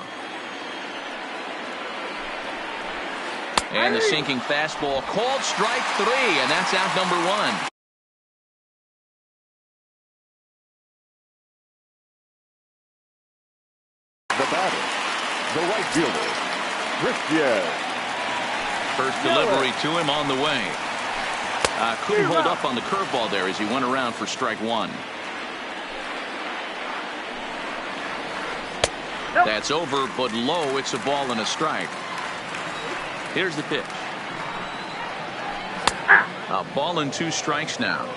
And the sinking fastball called strike 3, and that's out number 1. batter, the right fielder, Christian. First delivery to him on the way. Couldn't hold up on the curveball there as he went around for strike one. That's over, but low. It's a ball and a strike. Here's the pitch. A ball and 2 strikes now.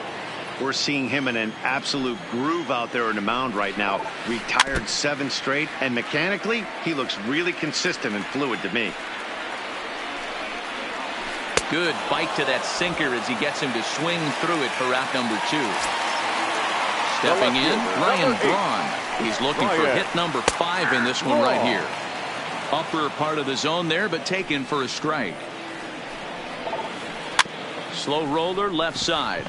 We're seeing him in an absolute groove out there in the mound right now. Retired 7 straight, and mechanically, he looks really consistent and fluid to me. Good bite to that sinker as he gets him to swing through it for out number 2. Stepping in, Ryan Braun. He's looking for hit number 5 in this one right here. Upper part of the zone there, but taken for a strike. Slow roller left side.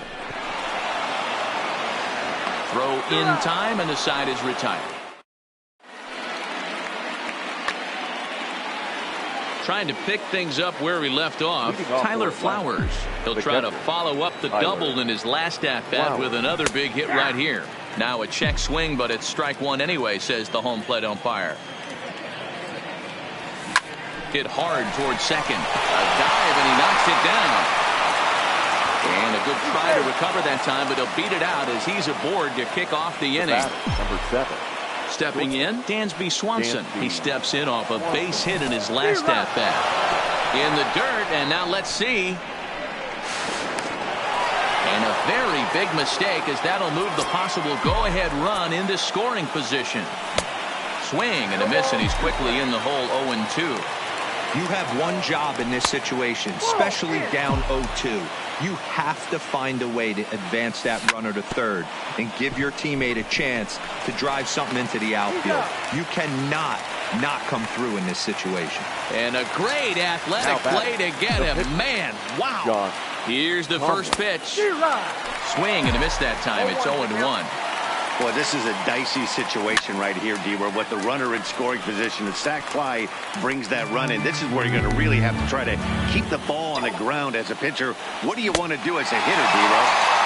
Throw in time, and the side is retired. Trying to pick things up where he left off, Tyler Flowers. He'll try to follow up the double in his last at-bat with another big hit right here. Now a check swing, but it's strike one anyway, says the home plate umpire. Hit hard towards second. A dive, and he knocks it down. And a good try to recover that time, but he'll beat it out as he's aboard to kick off the inning. Number 7. Stepping in, Dansby Swanson. He steps in off a base hit in his last at-bat. In the dirt, and now let's see. And a very big mistake, as that'll move the possible go-ahead run into scoring position. Swing and a miss, and he's quickly in the hole 0-2. You have one job in this situation, especially down 0-2. You have to find a way to advance that runner to third and give your teammate a chance to drive something into the outfield. You cannot not come through in this situation. And a great athletic play to get him. Man, wow. Here's the first pitch. Swing and a miss that time. It's 0-1. Boy, this is a dicey situation right here, D, where with the runner in scoring position, the sac fly brings that run in. This is where you're going to really have to try to keep the ball on the ground as a pitcher. What do you want to do as a hitter, D-Ro?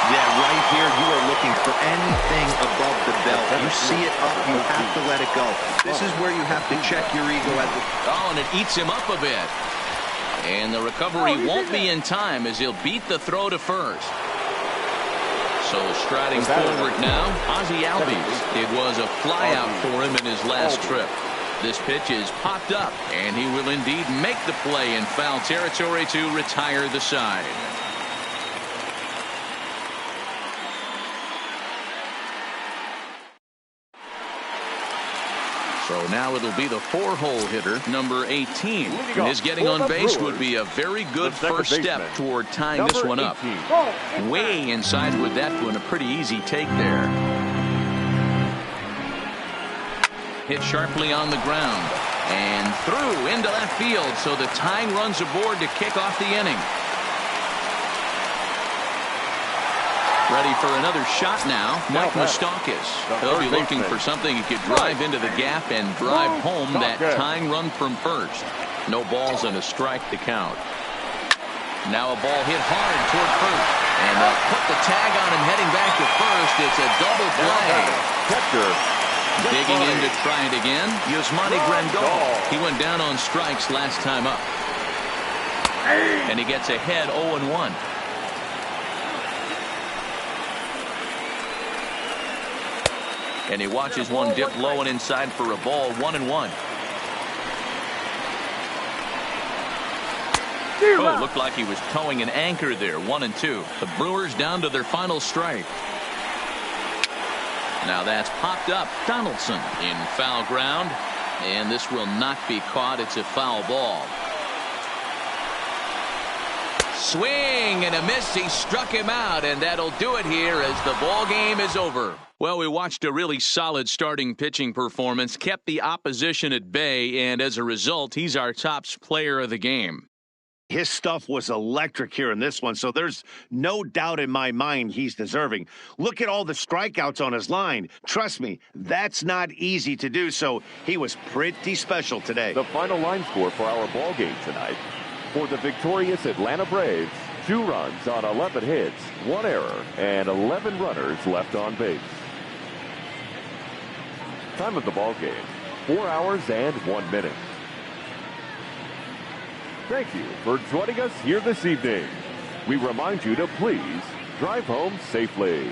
Yeah, right here, you are looking for anything above the belt. You see it up, you have to let it go. This is where you have to check your ego at the... Oh, and it eats him up a bit. And the recovery won't be in time as he'll beat the throw to first. So striding forward now, Ozzie Albies. It was a flyout for him in his last trip. This pitch is popped up, and he will indeed make the play in foul territory to retire the side. So now it'll be the 4-hole hitter, number 18. His getting on base would be a very good first step toward tying this one up. Way inside with that one, a pretty easy take there. Hit sharply on the ground and through into left field, so the tying runs aboard to kick off the inning. Ready for another shot now, Mike Moustakas. He'll be looking for something he could drive into the gap and drive home that tying run from first. No balls and a strike to count. Now a ball hit hard toward first. And they'll put the tag on him heading back to first. It's a double play. Digging in to try it again, Yasmani Grandal. He went down on strikes last time up. And he gets ahead 0-1. And he watches one dip low and inside for a ball, 1-1. Oh, looked like he was towing an anchor there, 1-2. The Brewers down to their final strike. Now that's popped up. Donaldson in foul ground. And this will not be caught. It's a foul ball. Swing and a miss. He struck him out, and that'll do it here as the ball game is over. Well, we watched a really solid starting pitching performance, kept the opposition at bay, and as a result, he's our top player of the game. His stuff was electric here in this one, so there's no doubt in my mind he's deserving. Look at all the strikeouts on his line. Trust me, that's not easy to do, so he was pretty special today. The final line score for our ball game tonight. For the victorious Atlanta Braves, 2 runs on 11 hits, 1 error, and 11 runners left on base. Time of the ball game, 4 hours and 1 minute. Thank you for joining us here this evening. We remind you to please drive home safely.